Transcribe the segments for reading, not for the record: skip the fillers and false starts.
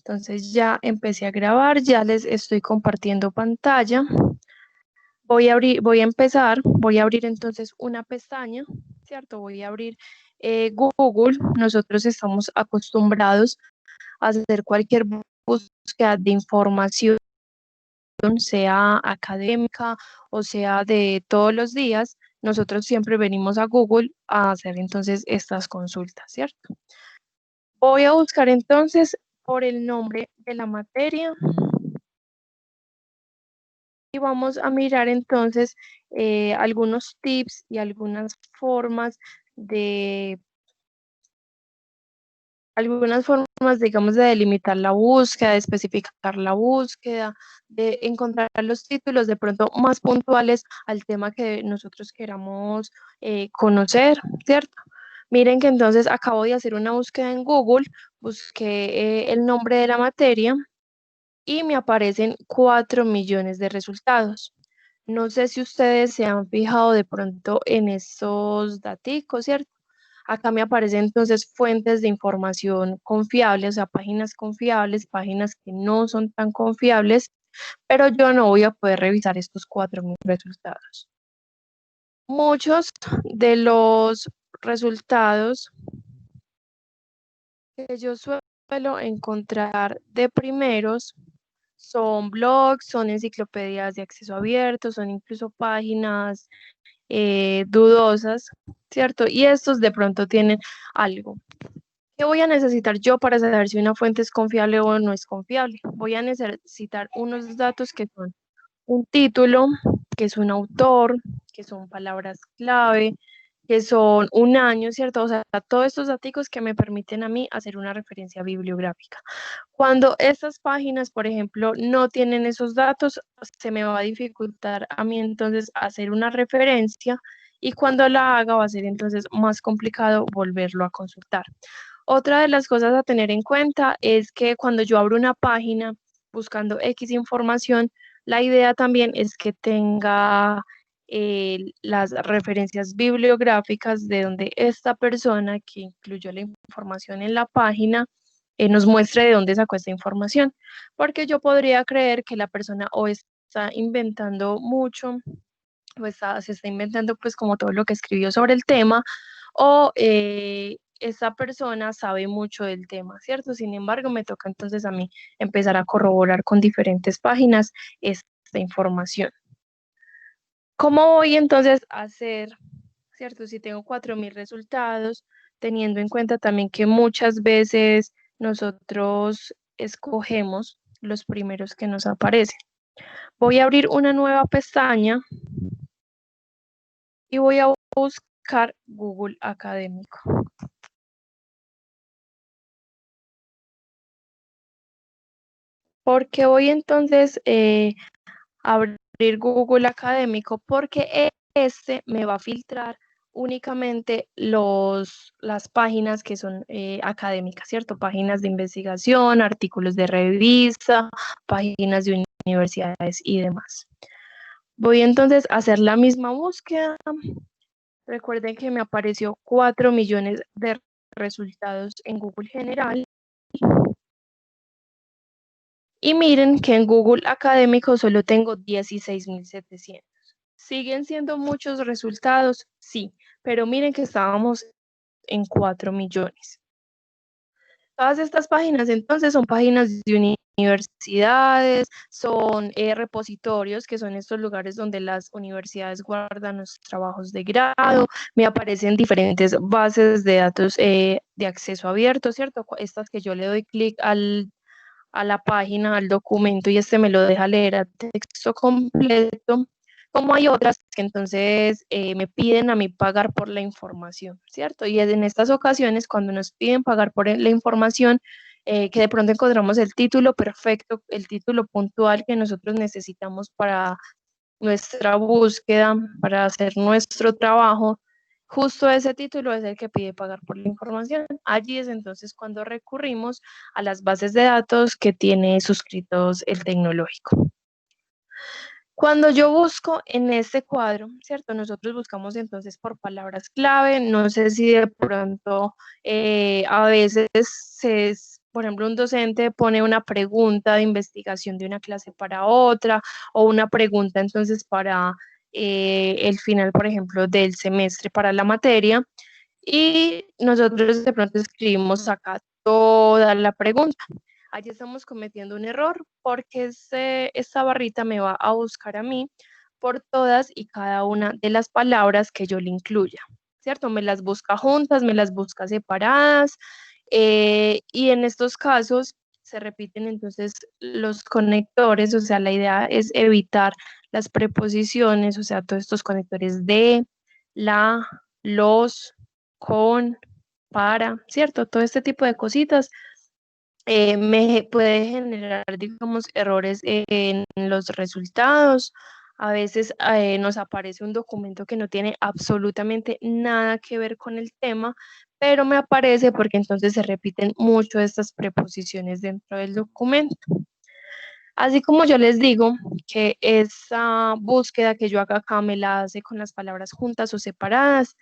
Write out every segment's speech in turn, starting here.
Entonces ya empecé a grabar, ya les estoy compartiendo pantalla. Voy a abrir entonces una pestaña, ¿cierto? Voy a abrir Google. Nosotros estamos acostumbrados a hacer cualquier búsqueda de información, sea académica o sea de todos los días. Nosotros siempre venimos a Google a hacer entonces estas consultas, ¿cierto? Voy a buscar entonces por el nombre de la materia y vamos a mirar entonces algunos tips y digamos, de delimitar la búsqueda, de especificar la búsqueda, de encontrar los títulos de pronto más puntuales al tema que nosotros queramos conocer, ¿cierto? Miren que entonces acabo de hacer una búsqueda en Google, busqué el nombre de la materia y me aparecen 4 millones de resultados. No sé si ustedes se han fijado de pronto en esos daticos, ¿cierto? Acá me aparecen entonces fuentes de información confiables, o sea, páginas confiables, páginas que no son tan confiables, pero yo no voy a poder revisar estos 4.000 resultados. Muchos de los resultados que yo suelo encontrar de primeros son blogs, son enciclopedias de acceso abierto, son incluso páginas dudosas, ¿cierto? Y estos de pronto tienen algo. ¿Qué voy a necesitar yo para saber si una fuente es confiable o no es confiable? Voy a necesitar unos datos que son un título, que es un autor, que son palabras clave, que son un año, ¿cierto? O sea, todos estos datos que me permiten a mí hacer una referencia bibliográfica. Cuando estas páginas, por ejemplo, no tienen esos datos, se me va a dificultar a mí entonces hacer una referencia y cuando la haga va a ser entonces más complicado volverlo a consultar. Otra de las cosas a tener en cuenta es que cuando yo abro una página buscando X información, la idea también es que tenga las referencias bibliográficas de donde esta persona que incluyó la información en la página nos muestre de dónde sacó esta información, porque yo podría creer que la persona o está inventando mucho, se está inventando pues como todo lo que escribió sobre el tema, o esa persona sabe mucho del tema, ¿cierto? Sin embargo, me toca entonces a mí empezar a corroborar con diferentes páginas esta información. ¿Cómo voy entonces a hacer, ¿cierto? Si tengo 4.000 resultados, teniendo en cuenta también que muchas veces nosotros escogemos los primeros que nos aparecen. Voy a abrir una nueva pestaña y voy a buscar Google Académico. ¿Por qué voy entonces a abrir Google Académico? Porque este me va a filtrar únicamente las páginas que son académicas, ¿cierto? Páginas de investigación, artículos de revista, páginas de universidades y demás. Voy entonces a hacer la misma búsqueda. Recuerden que me apareció 4 millones de resultados en Google General. Y miren que en Google Académico solo tengo 16.700. ¿Siguen siendo muchos resultados? Sí, pero miren que estábamos en 4 millones. Todas estas páginas entonces son páginas de universidades, son repositorios, que son estos lugares donde las universidades guardan los trabajos de grado. Me aparecen diferentes bases de datos de acceso abierto, ¿cierto? Estas que yo le doy clic a la página, al documento y este me lo deja leer a texto completo, como hay otras que entonces me piden a mí pagar por la información, ¿cierto? Y en estas ocasiones, cuando nos piden pagar por la información, que de pronto encontramos el título perfecto, el título puntual que nosotros necesitamos para nuestra búsqueda, para hacer nuestro trabajo, justo ese título es el que pide pagar por la información. Allí es entonces cuando recurrimos a las bases de datos que tiene suscritos el tecnológico. Cuando yo busco en este cuadro, ¿cierto? Nosotros buscamos entonces por palabras clave. No sé si de pronto a veces por ejemplo, un docente pone una pregunta de investigación de una clase para otra o una pregunta entonces para el final, por ejemplo, del semestre para la materia y nosotros de pronto escribimos acá toda la pregunta. Allí estamos cometiendo un error porque esta barrita me va a buscar a mí por todas y cada una de las palabras que yo le incluya, ¿cierto? Me las busca juntas, me las busca separadas y en estos casos se repiten entonces los conectores, o sea, la idea es evitar las preposiciones, o sea, todos estos conectores de, la, los, con, para, ¿cierto? Todo este tipo de cositas me puede generar, digamos, errores en los resultados. A veces nos aparece un documento que no tiene absolutamente nada que ver con el tema, pero me aparece porque entonces se repiten mucho estas preposiciones dentro del documento. Así como yo les digo que esa búsqueda que yo haga acá me la hace con las palabras juntas o separadas,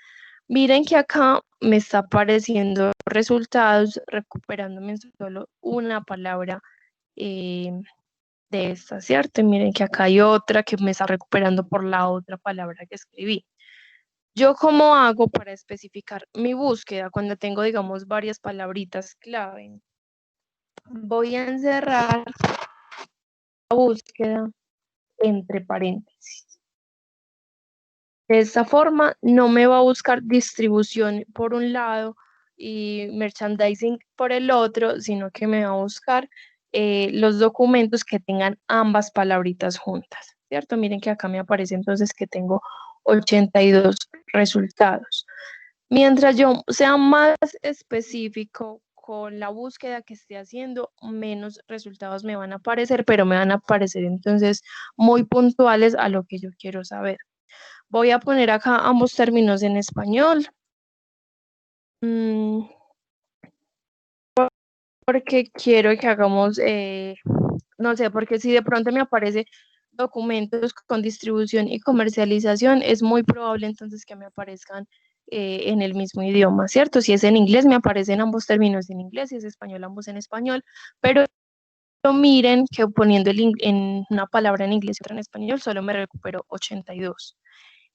miren que acá me está apareciendo resultados recuperándome solo una palabra eh, de esta, ¿cierto? Y miren que acá hay otra que me está recuperando por la otra palabra que escribí. ¿Yo cómo hago para especificar mi búsqueda cuando tengo, digamos, varias palabritas clave? Voy a encerrar la búsqueda entre paréntesis. De esta forma no me va a buscar distribución por un lado y merchandising por el otro, sino que me va a buscar los documentos que tengan ambas palabritas juntas, ¿cierto? Miren que acá me aparece entonces que tengo 82 resultados. Mientras yo sea más específico con la búsqueda que esté haciendo, menos resultados me van a aparecer, pero me van a aparecer entonces muy puntuales a lo que yo quiero saber. Voy a poner acá ambos términos en español. mm, Porque quiero que hagamos, no sé, porque si de pronto me aparece documentos con distribución y comercialización, es muy probable entonces que me aparezcan en el mismo idioma, ¿cierto? Si es en inglés, me aparecen ambos términos en inglés, si es español, ambos en español, pero miren que poniendo en una palabra en inglés y otra en español, solo me recupero 82.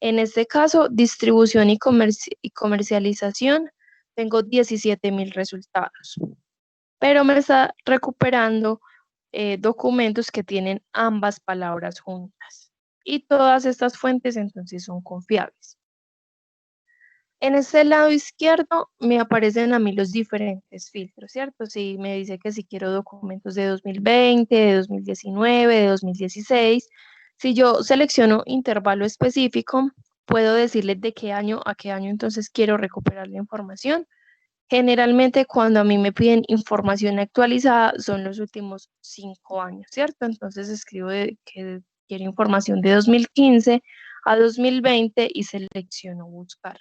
En este caso, distribución y comercialización, tengo 17.000 resultados, pero me está recuperando documentos que tienen ambas palabras juntas. Y todas estas fuentes entonces son confiables. En este lado izquierdo me aparecen a mí los diferentes filtros, ¿cierto? Si me dice que si quiero documentos de 2020, de 2019, de 2016, si yo selecciono intervalo específico, puedo decirle de qué año a qué año entonces quiero recuperar la información. Generalmente cuando a mí me piden información actualizada son los últimos 5 años, ¿cierto? Entonces escribo que quiero información de 2015 a 2020 y selecciono buscar.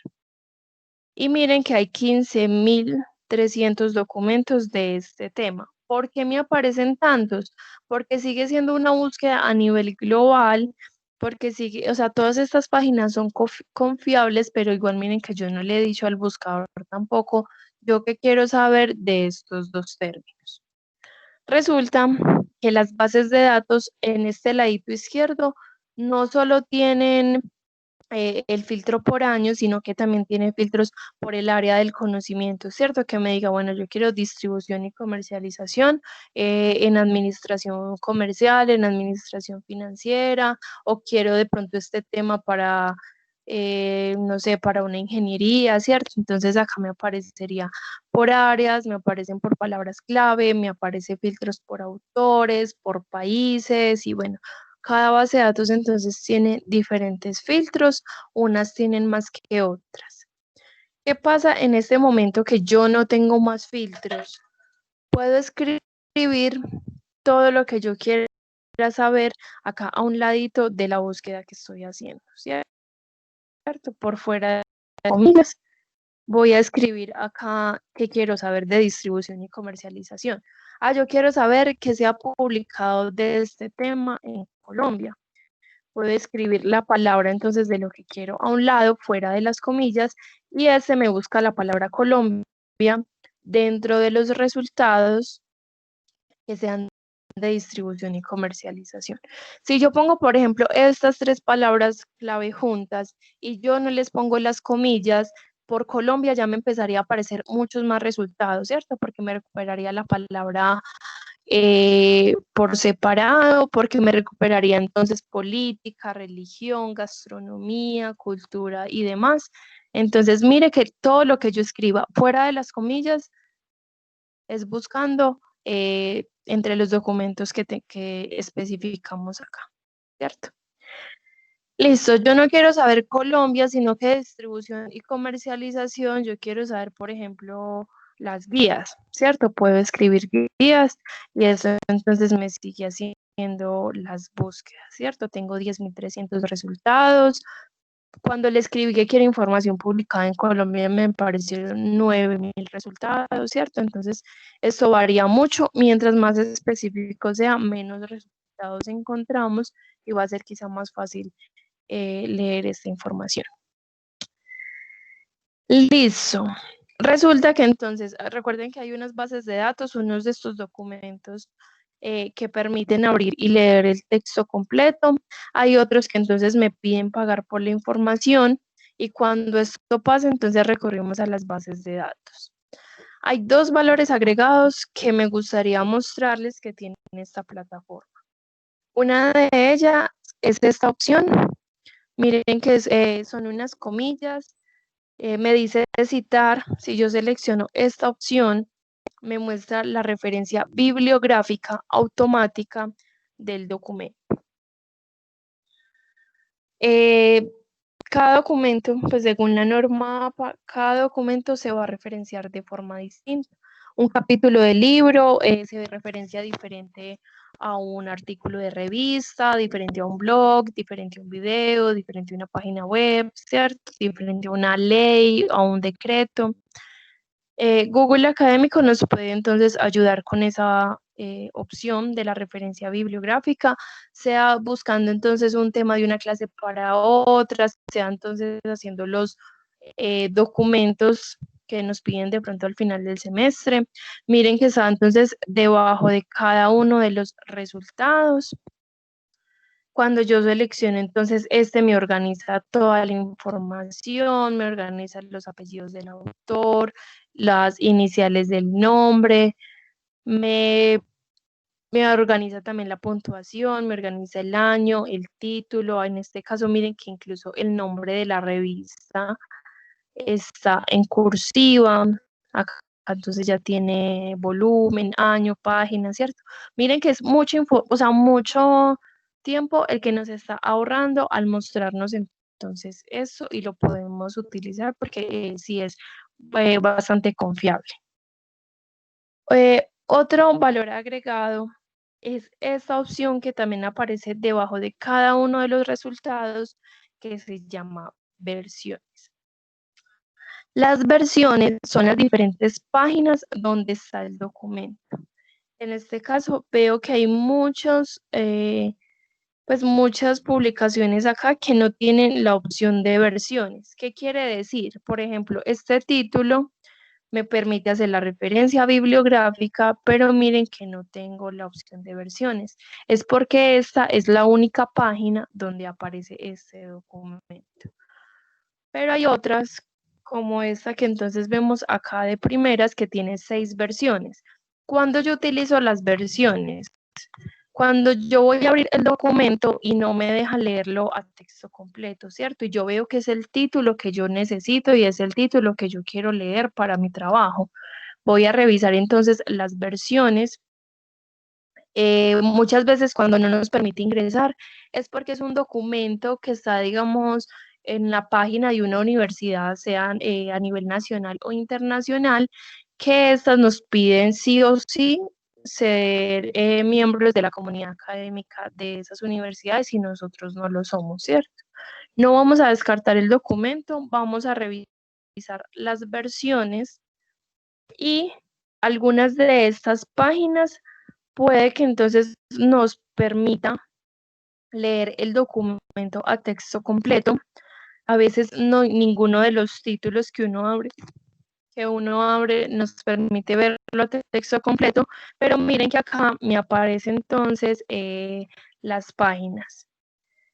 Y miren que hay 15.300 documentos de este tema. ¿Por qué me aparecen tantos? Porque sigue siendo una búsqueda a nivel global, porque sigue, o sea, todas estas páginas son confiables, pero igual miren que yo no le he dicho al buscador tampoco yo qué quiero saber de estos dos términos. Resulta que las bases de datos en este ladito izquierdo no solo tienen el filtro por año, sino que también tiene filtros por el área del conocimiento, ¿cierto? Que me diga, bueno, yo quiero distribución y comercialización en administración comercial, en administración financiera, o quiero de pronto este tema para, no sé, para una ingeniería, ¿cierto? Entonces acá me aparecería por áreas, me aparecen por palabras clave, me aparece filtros por autores, por países y bueno. Cada base de datos entonces tiene diferentes filtros, unas tienen más que otras. ¿Qué pasa en este momento que yo no tengo más filtros? Puedo escribir todo lo que yo quiera saber acá a un ladito de la búsqueda que estoy haciendo, ¿cierto? Por fuera de comillas, voy a escribir acá que quiero saber de distribución y comercialización. Yo quiero saber qué se ha publicado de este tema en Colombia. Puedo escribir la palabra entonces de lo que quiero a un lado, fuera de las comillas, y ese me busca la palabra Colombia dentro de los resultados que sean de distribución y comercialización. Si yo pongo, por ejemplo, estas tres palabras clave juntas y yo no les pongo las comillas, por Colombia ya me empezaría a aparecer muchos más resultados, ¿cierto? Porque me recuperaría la palabra por separado, porque me recuperaría entonces política, religión, gastronomía, cultura y demás. Entonces, mire que todo lo que yo escriba fuera de las comillas es buscando entre los documentos que especificamos acá, ¿cierto? Listo, yo no quiero saber Colombia, sino que distribución y comercialización, yo quiero saber, por ejemplo, las guías, ¿cierto? Puedo escribir guías y eso entonces me sigue haciendo las búsquedas, ¿cierto? Tengo 10.300 resultados. Cuando le escribí que quiero información publicada en Colombia, me aparecieron 9.000 resultados, ¿cierto? Entonces, esto varía mucho. Mientras más específico sea, menos resultados encontramos y va a ser quizá más fácil leer esta información. Listo. Resulta que entonces, recuerden que hay unas bases de datos, unos de estos documentos que permiten abrir y leer el texto completo. Hay otros que entonces me piden pagar por la información y cuando esto pasa, entonces recurrimos a las bases de datos. Hay dos valores agregados que me gustaría mostrarles que tienen esta plataforma. Una de ellas es esta opción. Miren que son unas comillas. Me dice citar, si yo selecciono esta opción, me muestra la referencia bibliográfica automática del documento. Eh, cada documento, pues según la norma, cada documento se va a referenciar de forma distinta. Un capítulo del libro se referencia diferente a un artículo de revista, diferente a un blog, diferente a un video, diferente a una página web, ¿cierto? Diferente a una ley, a un decreto. Google Académico nos puede entonces ayudar con esa opción de la referencia bibliográfica, sea buscando entonces un tema de una clase para otra, sea entonces haciendo los documentos que nos piden de pronto al final del semestre. Miren que está entonces debajo de cada uno de los resultados. Cuando yo selecciono, entonces este me organiza toda la información, me organiza los apellidos del autor, las iniciales del nombre, me, me organiza también la puntuación, me organiza el año, el título. En este caso, miren que incluso el nombre de la revista está en cursiva. Acá entonces ya tiene volumen, año, página, ¿cierto? Miren que es mucho o sea, mucho tiempo el que nos está ahorrando al mostrarnos entonces eso y lo podemos utilizar porque sí es bastante confiable. Otro valor agregado es esta opción que también aparece debajo de cada uno de los resultados que se llama versiones. Las versiones son las diferentes páginas donde está el documento. En este caso veo que hay pues muchas publicaciones acá que no tienen la opción de versiones. ¿Qué quiere decir? Por ejemplo, este título me permite hacer la referencia bibliográfica, pero miren que no tengo la opción de versiones. Es porque esta es la única página donde aparece este documento. Pero hay otras como esta que entonces vemos acá de primeras que tiene 6 versiones. Cuando yo utilizo las versiones, cuando yo voy a abrir el documento y no me deja leerlo a texto completo, ¿cierto? Y yo veo que es el título que yo necesito y es el título que yo quiero leer para mi trabajo. Voy a revisar entonces las versiones. Muchas veces cuando no nos permite ingresar es porque es un documento que está, digamos, en la página de una universidad, sea a nivel nacional o internacional, que estas nos piden sí o sí ser miembros de la comunidad académica de esas universidades y nosotros no lo somos, ¿cierto? No vamos a descartar el documento, vamos a revisar las versiones y algunas de estas páginas puede que entonces nos permita leer el documento a texto completo. A veces no, ninguno de los títulos que uno abre que uno abre, nos permite verlo a texto completo, pero miren que acá me aparecen entonces las páginas.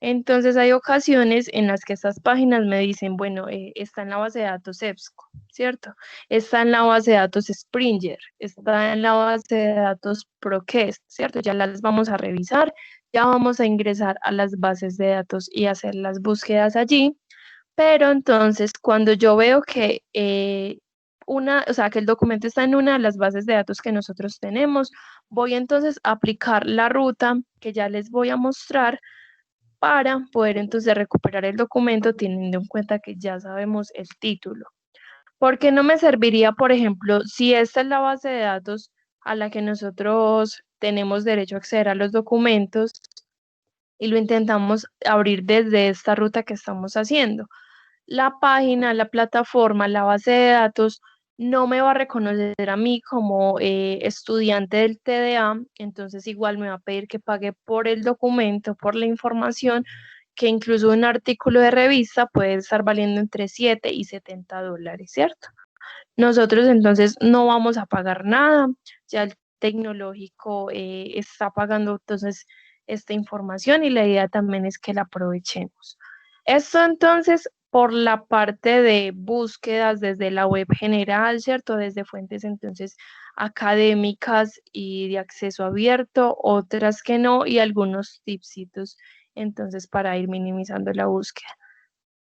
Entonces hay ocasiones en las que estas páginas me dicen, bueno, está en la base de datos EBSCO, ¿cierto? Está en la base de datos Springer, está en la base de datos ProQuest, ¿cierto? Ya las vamos a revisar, ya vamos a ingresar a las bases de datos y hacer las búsquedas allí. Pero entonces, cuando yo veo que o sea, que el documento está en una de las bases de datos que nosotros tenemos, voy entonces a aplicar la ruta que ya les voy a mostrar para poder entonces recuperar el documento teniendo en cuenta que ya sabemos el título. Porque no me serviría, por ejemplo, si esta es la base de datos a la que nosotros tenemos derecho a acceder a los documentos y lo intentamos abrir desde esta ruta que estamos haciendo. La página, la plataforma, la base de datos no me va a reconocer a mí como estudiante del TDA, entonces igual me va a pedir que pague por el documento, por la información, que incluso un artículo de revista puede estar valiendo entre 7 y $70, ¿cierto? Nosotros entonces no vamos a pagar nada, ya el tecnológico está pagando entonces esta información y la idea también es que la aprovechemos. Esto entonces por la parte de búsquedas desde la web general, ¿cierto? Desde fuentes entonces académicas y de acceso abierto, otras que no, y algunos tipsitos entonces para ir minimizando la búsqueda.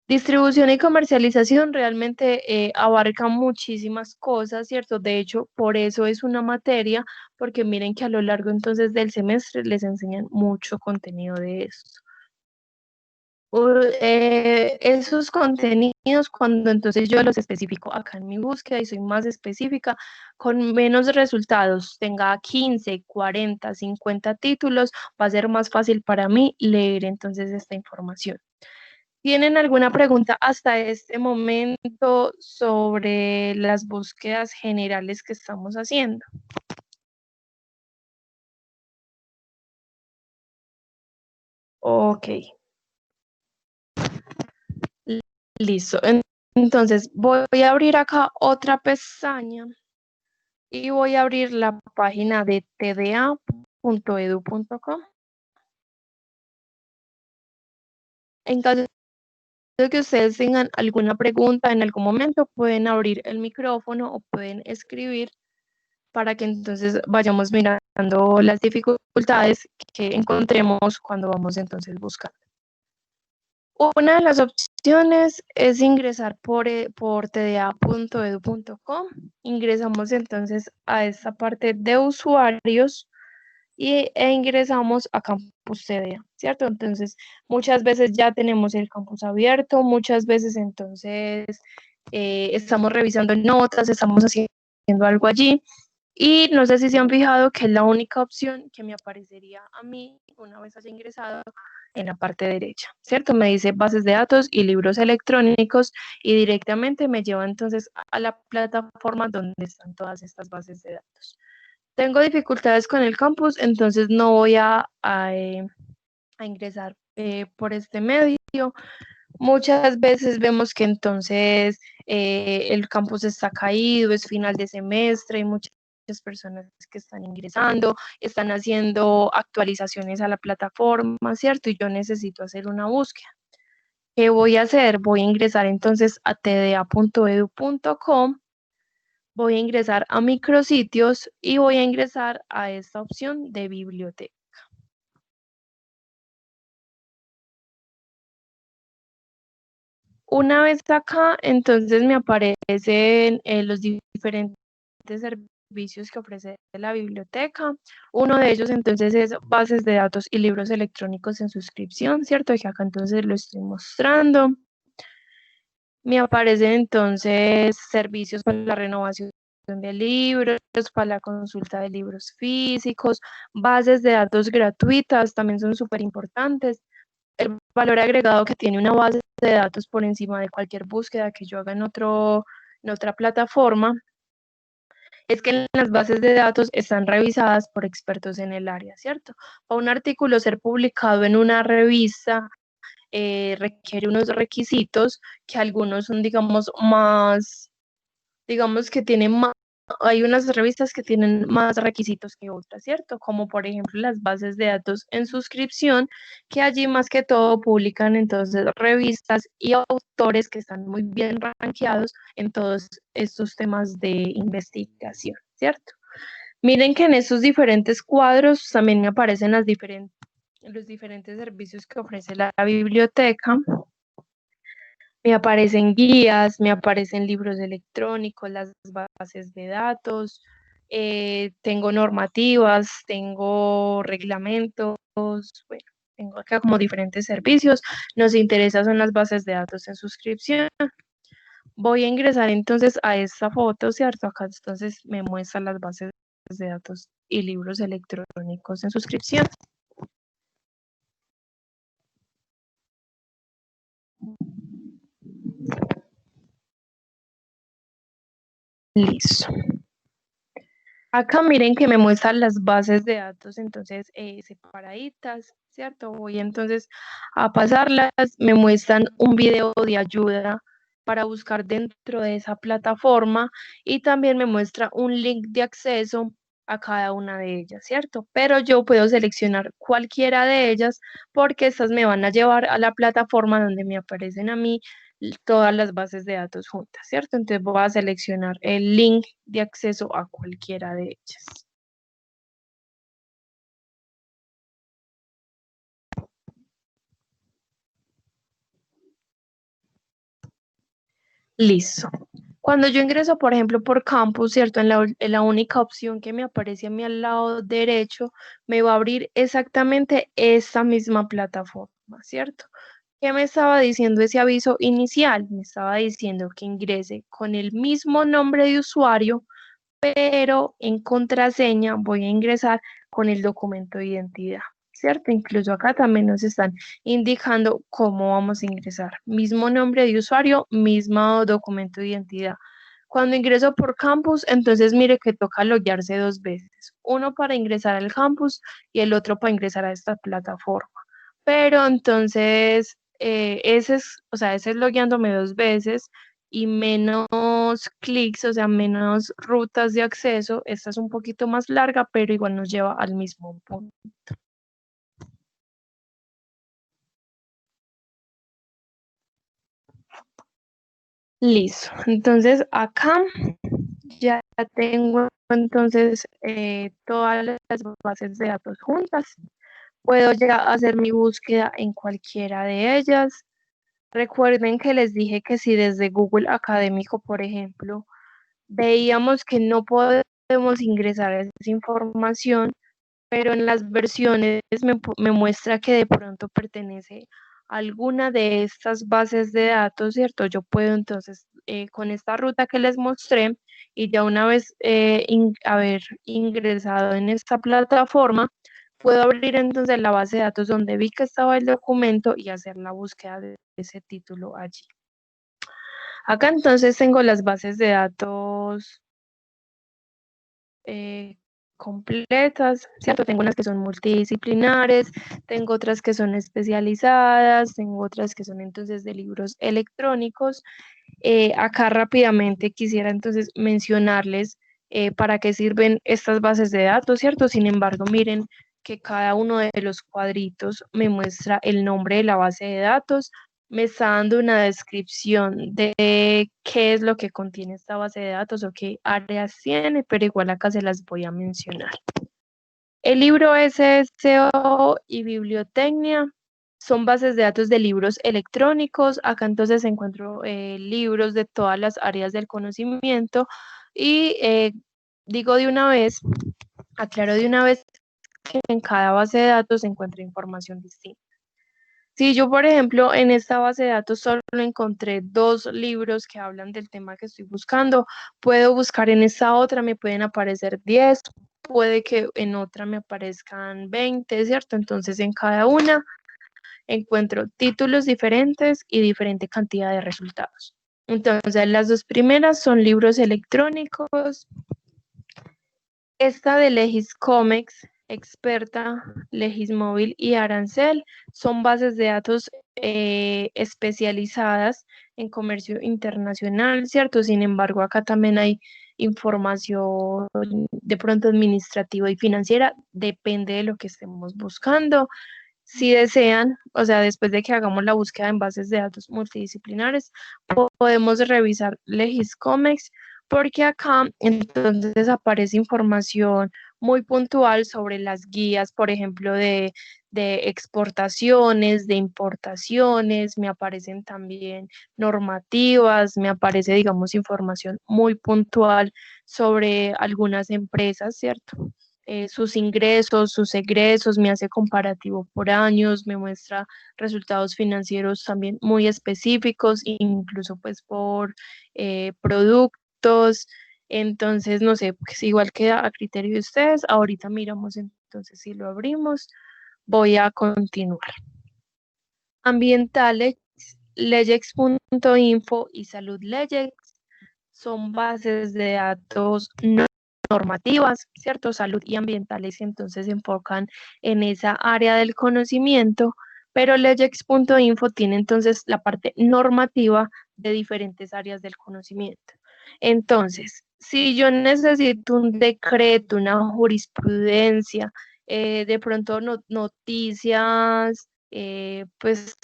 Distribución y comercialización realmente abarca muchísimas cosas, ¿cierto? De hecho, por eso es una materia, porque miren que a lo largo entonces del semestre les enseñan mucho contenido de esto. Esos contenidos, cuando entonces yo los especifico acá en mi búsqueda y soy más específica, con menos resultados, tenga 15, 40, 50 títulos, va a ser más fácil para mí leer entonces esta información. ¿Tienen alguna pregunta hasta este momento sobre las búsquedas generales que estamos haciendo? Ok, listo. Entonces voy a abrir acá otra pestaña y voy a abrir la página de tda.edu.co. En caso de que ustedes tengan alguna pregunta en algún momento, pueden abrir el micrófono o pueden escribir para que entonces vayamos mirando las dificultades que encontremos cuando vamos entonces buscando. Una de las opciones es ingresar por tda.edu.com. Ingresamos entonces a esta parte de usuarios e ingresamos a Campus TDA, ¿cierto? Entonces, muchas veces ya tenemos el campus abierto, muchas veces entonces estamos revisando notas, estamos haciendo algo allí. Y no sé si se han fijado que es la única opción que me aparecería a mí una vez haya ingresado en la parte derecha, ¿cierto? Me dice bases de datos y libros electrónicos y directamente me lleva entonces a la plataforma donde están todas estas bases de datos. Tengo dificultades con el campus, entonces no voy a ingresar por este medio. Muchas veces vemos que entonces el campus está caído, es final de semestre, hay muchas personas que están ingresando, están haciendo actualizaciones a la plataforma, ¿cierto? Y yo necesito hacer una búsqueda. ¿Qué voy a hacer? Voy a ingresar entonces a tda.edu.com, voy a ingresar a micrositios y voy a ingresar a esta opción de biblioteca. Una vez acá, entonces me aparecen los diferentes servicios que ofrece la biblioteca. Uno de ellos entonces es bases de datos y libros electrónicos en suscripción, ¿cierto? Que acá entonces lo estoy mostrando. Me aparecen entonces servicios para la renovación de libros, para la consulta de libros físicos, bases de datos gratuitas, también son súper importantes. El valor agregado que tiene una base de datos por encima de cualquier búsqueda que yo haga en otra plataforma es que las bases de datos están revisadas por expertos en el área, ¿cierto? Para un artículo ser publicado en una revista requiere unos requisitos que algunos son, digamos, más digamos que tienen más, hay unas revistas que tienen más requisitos que otras, ¿cierto? Como por ejemplo las bases de datos en suscripción, que allí más que todo publican entonces revistas y autores que están muy bien rankeados en todos estos temas de investigación, ¿cierto? Miren que en esos diferentes cuadros también me aparecen los diferentes servicios que ofrece la biblioteca. Me aparecen guías, me aparecen libros electrónicos, las bases de datos, tengo normativas, tengo reglamentos, bueno, tengo acá como diferentes servicios. Nos interesa son las bases de datos en suscripción. Voy a ingresar entonces a esta foto, ¿cierto? Acá entonces me muestran las bases de datos y libros electrónicos en suscripción. Listo. Acá miren que me muestran las bases de datos, entonces separaditas, ¿cierto? Voy entonces a pasarlas, me muestran un video de ayuda para buscar dentro de esa plataforma y también me muestra un link de acceso a cada una de ellas, ¿cierto? Pero yo puedo seleccionar cualquiera de ellas porque estas me van a llevar a la plataforma donde me aparecen a mí todas las bases de datos juntas, ¿cierto? Entonces voy a seleccionar el link de acceso a cualquiera de ellas. Listo. Cuando yo ingreso, por ejemplo, por campus, ¿cierto? En la única opción que me aparece a mí al lado derecho, me va a abrir exactamente esta misma plataforma, ¿cierto? ¿Qué me estaba diciendo ese aviso inicial? Me estaba diciendo que ingrese con el mismo nombre de usuario, pero en contraseña voy a ingresar con el documento de identidad, ¿cierto? Incluso acá también nos están indicando cómo vamos a ingresar. Mismo nombre de usuario, mismo documento de identidad. Cuando ingreso por campus, entonces mire que toca loguearse dos veces, uno para ingresar al campus y el otro para ingresar a esta plataforma. Pero entonces, ese es logueándome dos veces y menos clics, o sea, menos rutas de acceso. Esta es un poquito más larga, pero igual nos lleva al mismo punto. Listo. Entonces, acá ya tengo entonces todas las bases de datos juntas. Puedo ya hacer mi búsqueda en cualquiera de ellas. Recuerden que les dije que si desde Google Académico, por ejemplo, veíamos que no podemos ingresar esa información, pero en las versiones me muestra que de pronto pertenece a alguna de estas bases de datos, ¿cierto? Yo puedo entonces, con esta ruta que les mostré y ya una vez haber ingresado en esta plataforma, puedo abrir entonces la base de datos donde vi que estaba el documento y hacer la búsqueda de ese título allí. Acá entonces tengo las bases de datos eh, completas, ¿cierto? Tengo unas que son multidisciplinares, tengo otras que son especializadas, tengo otras que son entonces de libros electrónicos. Acá rápidamente quisiera entonces mencionarles para qué sirven estas bases de datos, ¿cierto? Sin embargo, miren que cada uno de los cuadritos me muestra el nombre de la base de datos, me está dando una descripción de qué es lo que contiene esta base de datos o qué áreas tiene, pero igual acá se las voy a mencionar. El libro SSO y Bibliotecnia son bases de datos de libros electrónicos. Acá entonces encuentro libros de todas las áreas del conocimiento y digo de una vez, aclaro de una vez que en cada base de datos se encuentra información distinta. Si yo, por ejemplo, en esta base de datos solo encontré dos libros que hablan del tema que estoy buscando, puedo buscar en esta otra, me pueden aparecer 10, puede que en otra me aparezcan 20, ¿cierto? Entonces en cada una encuentro títulos diferentes y diferente cantidad de resultados. Entonces las dos primeras son libros electrónicos. Esta de Legiscomex, Experta, Legismóvil y Arancel son bases de datos especializadas en comercio internacional, ¿cierto? Sin embargo, acá también hay información de pronto administrativa y financiera, depende de lo que estemos buscando. Si desean, o sea, después de que hagamos la búsqueda en bases de datos multidisciplinares, podemos revisar Legiscomex, porque acá entonces aparece información muy puntual sobre las guías, por ejemplo, de exportaciones, de importaciones, me aparecen también normativas, me aparece, digamos, información muy puntual sobre algunas empresas, ¿cierto? Sus ingresos, sus egresos, me hace comparativo por años, me muestra resultados financieros también muy específicos, incluso pues por productos. Entonces, no sé, pues igual queda a criterio de ustedes. Ahorita miramos entonces si lo abrimos. Voy a continuar. Ambientales, legex.info y salud legex son bases de datos normativas, ¿cierto? Salud y ambientales, y entonces se enfocan en esa área del conocimiento, pero legex.info tiene entonces la parte normativa de diferentes áreas del conocimiento. Entonces, si yo necesito un decreto, una jurisprudencia, de pronto noticias, pues,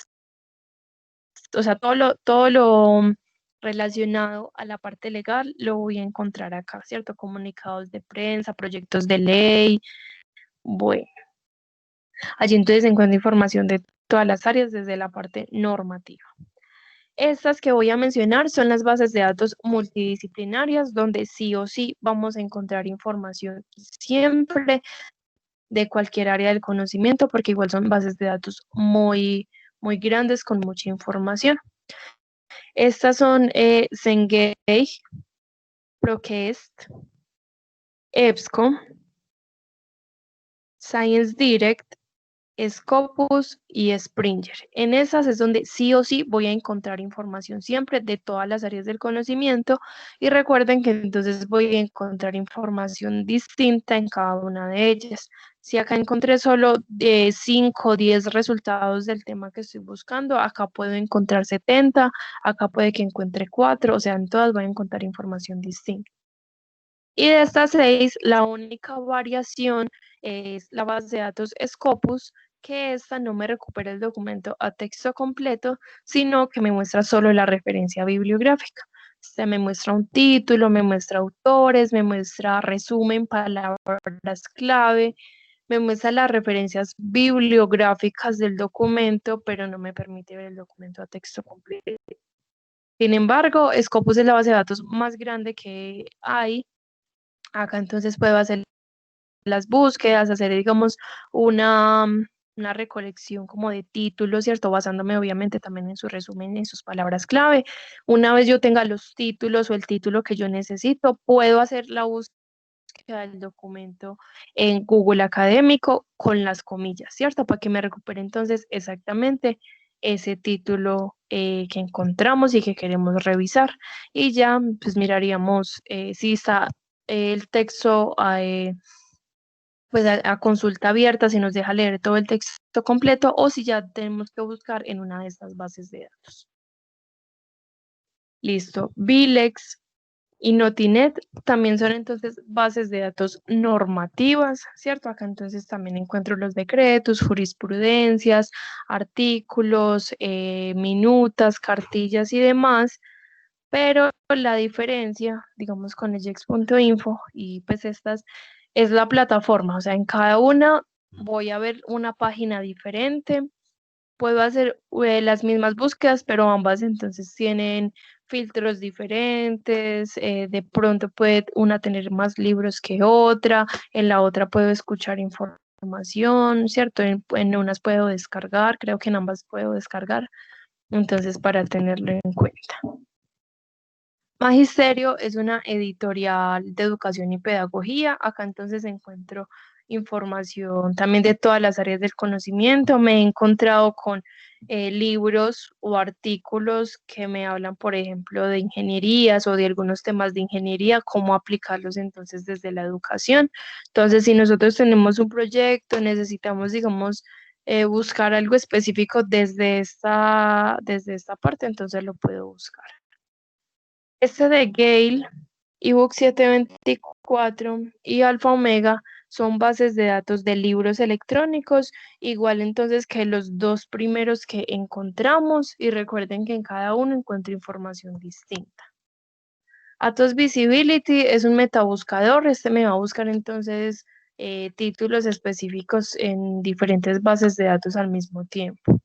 o sea, todo lo relacionado a la parte legal lo voy a encontrar acá, ¿cierto? Comunicados de prensa, proyectos de ley. Bueno, allí entonces se encuentra información de todas las áreas desde la parte normativa. Estas que voy a mencionar son las bases de datos multidisciplinarias, donde sí o sí vamos a encontrar información siempre de cualquier área del conocimiento, porque igual son bases de datos muy grandes con mucha información. Estas son Cengage, Proquest, EBSCO, Science Direct, Scopus y Springer. En esas es donde sí o sí voy a encontrar información siempre de todas las áreas del conocimiento, y recuerden que entonces voy a encontrar información distinta en cada una de ellas. Si acá encontré solo 5 o 10 resultados del tema que estoy buscando, acá puedo encontrar 70, acá puede que encuentre 4, o sea, en todas voy a encontrar información distinta. Y de estas 6, la única variación es la base de datos Scopus, que esta no me recupera el documento a texto completo, sino que me muestra solo la referencia bibliográfica. Se me muestra un título, me muestra autores, me muestra resumen, palabras clave, me muestra las referencias bibliográficas del documento, pero no me permite ver el documento a texto completo. Sin embargo, Scopus es la base de datos más grande que hay. Acá entonces puedo hacer las búsquedas, hacer, digamos, una recolección como de títulos, ¿cierto? Basándome obviamente también en su resumen, en sus palabras clave. Una vez yo tenga los títulos o el título que yo necesito, puedo hacer la búsqueda del documento en Google Académico con las comillas, ¿cierto? Para que me recupere entonces exactamente ese título que encontramos y que queremos revisar. Y ya, pues miraríamos si está el texto pues a consulta abierta, si nos deja leer todo el texto completo o si ya tenemos que buscar en una de estas bases de datos. Listo. Vilex y Notinet también son entonces bases de datos normativas, ¿cierto? Acá entonces también encuentro los decretos, jurisprudencias, artículos, minutas, cartillas y demás. Pero la diferencia, digamos, con el Jex.info y pues estas es la plataforma, o sea, en cada una voy a ver una página diferente, puedo hacer las mismas búsquedas, pero ambas entonces tienen filtros diferentes, de pronto puede una tener más libros que otra, en la otra puedo escuchar información, ¿cierto? En unas puedo descargar, creo que en ambas puedo descargar, entonces para tenerlo en cuenta. Magisterio es una editorial de educación y pedagogía. Acá entonces encuentro información también de todas las áreas del conocimiento. Me he encontrado con libros o artículos que me hablan, por ejemplo, de ingenierías o de algunos temas de ingeniería, cómo aplicarlos entonces desde la educación. Entonces, si nosotros tenemos un proyecto, necesitamos, digamos, buscar algo específico desde esta parte, entonces lo puedo buscar. Este de Gale, ebook 724 y Alfa Omega son bases de datos de libros electrónicos, igual entonces que los dos primeros que encontramos, y recuerden que en cada uno encuentro información distinta. Atos Visibility es un metabuscador, este me va a buscar entonces títulos específicos en diferentes bases de datos al mismo tiempo.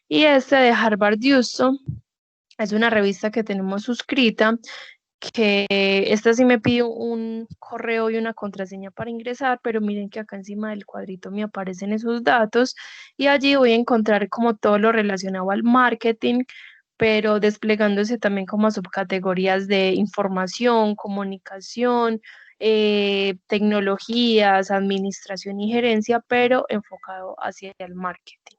Y este de Harvard Houston es una revista que tenemos suscrita, que esta sí me pide un correo y una contraseña para ingresar, pero miren que acá encima del cuadrito me aparecen esos datos y allí voy a encontrar como todo lo relacionado al marketing, pero desplegándose también como a subcategorías de información, comunicación, tecnologías, administración y gerencia, pero enfocado hacia el marketing.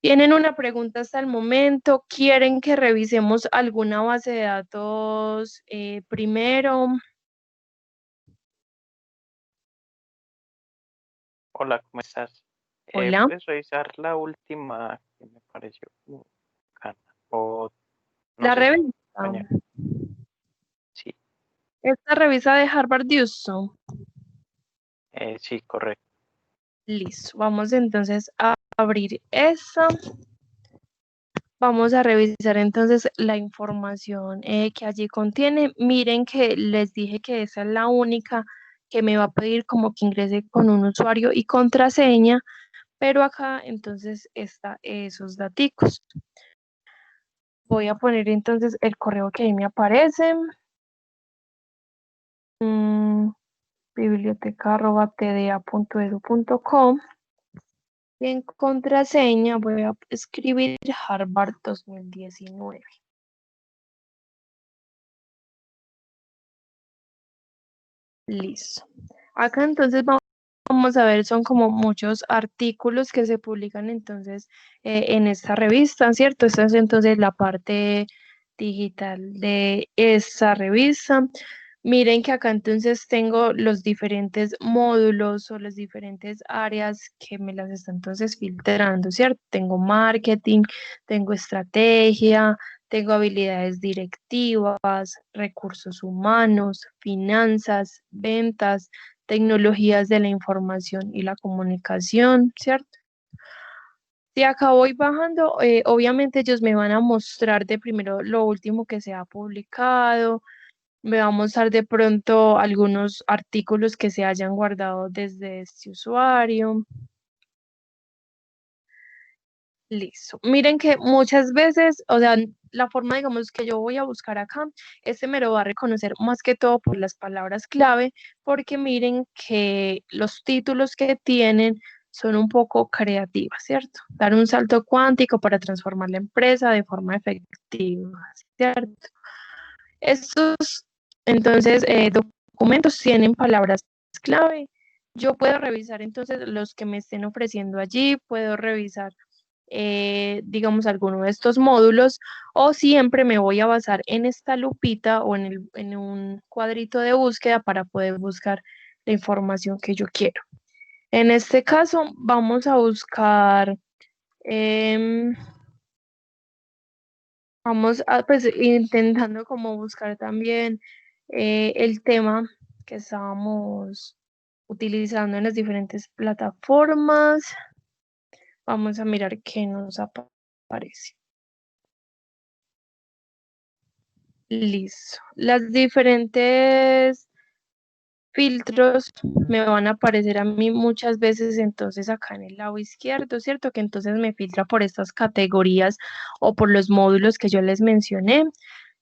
¿Tienen una pregunta hasta el momento? ¿Quieren que revisemos alguna base de datos primero? Hola, ¿cómo estás? Hola. ¿Puedes revisar la última que me pareció bacana? O no La sé si revista. mañana. Sí, Esta revista de Harvard Houston. sí, correcto. Listo. Vamos entonces a abrir esa. Vamos a revisar entonces la información que allí contiene. Miren que les dije que esa es la única que me va a pedir como que ingrese con un usuario y contraseña, pero acá entonces está esos daticos. Voy a poner entonces el correo que ahí me aparece. Biblioteca@tda.edu.com. Y en contraseña voy a escribir Harvard 2019. Listo. Acá entonces vamos a ver, son como muchos artículos que se publican entonces en esta revista, ¿cierto? Esta es entonces la parte digital de esta revista. Miren que acá entonces tengo los diferentes módulos o las diferentes áreas que me las está entonces filtrando, ¿cierto? Tengo marketing, tengo estrategia, tengo habilidades directivas, recursos humanos, finanzas, ventas, tecnologías de la información y la comunicación, ¿cierto? Si acá voy bajando, obviamente ellos me van a mostrar de primero lo último que se ha publicado, me va a mostrar de pronto algunos artículos que se hayan guardado desde este usuario. Listo. Miren que muchas veces, o sea, la forma, digamos, que yo voy a buscar acá, este me lo va a reconocer más que todo por las palabras clave, porque miren que los títulos que tienen son un poco creativas, ¿cierto? Dar un salto cuántico para transformar la empresa de forma efectiva, ¿cierto? Estos, entonces, documentos tienen palabras clave. Yo puedo revisar entonces los que me estén ofreciendo allí, puedo revisar digamos, alguno de estos módulos, o siempre me voy a basar en esta lupita o en un cuadrito de búsqueda para poder buscar la información que yo quiero. En este caso, vamos a buscar, em, vamos a, pues, intentando como buscar también el tema que estábamos utilizando en las diferentes plataformas. Vamos a mirar qué nos aparece. Listo. Las diferentes filtros me van a aparecer a mí muchas veces entonces acá en el lado izquierdo, ¿cierto? Que entonces me filtra por estas categorías o por los módulos que yo les mencioné.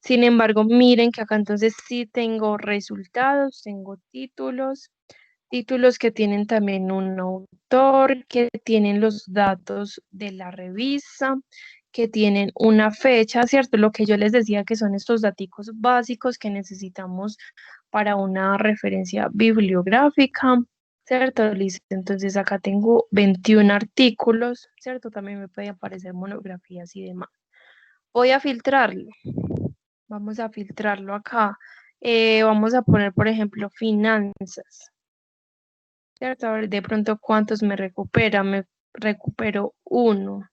Sin embargo, miren que acá entonces sí tengo resultados, tengo títulos que tienen también un autor, que tienen los datos de la revista, que tienen una fecha, ¿cierto? Lo que yo les decía que son estos datos básicos que necesitamos para una referencia bibliográfica, ¿cierto? Listo. Entonces acá tengo 21 artículos, ¿cierto? También me puede aparecer monografías y demás. Voy a filtrarlo. Vamos a filtrarlo acá. Vamos a poner, por ejemplo, finanzas. ¿Cierto? A ver de pronto cuántos me recupera. Me recupero 1.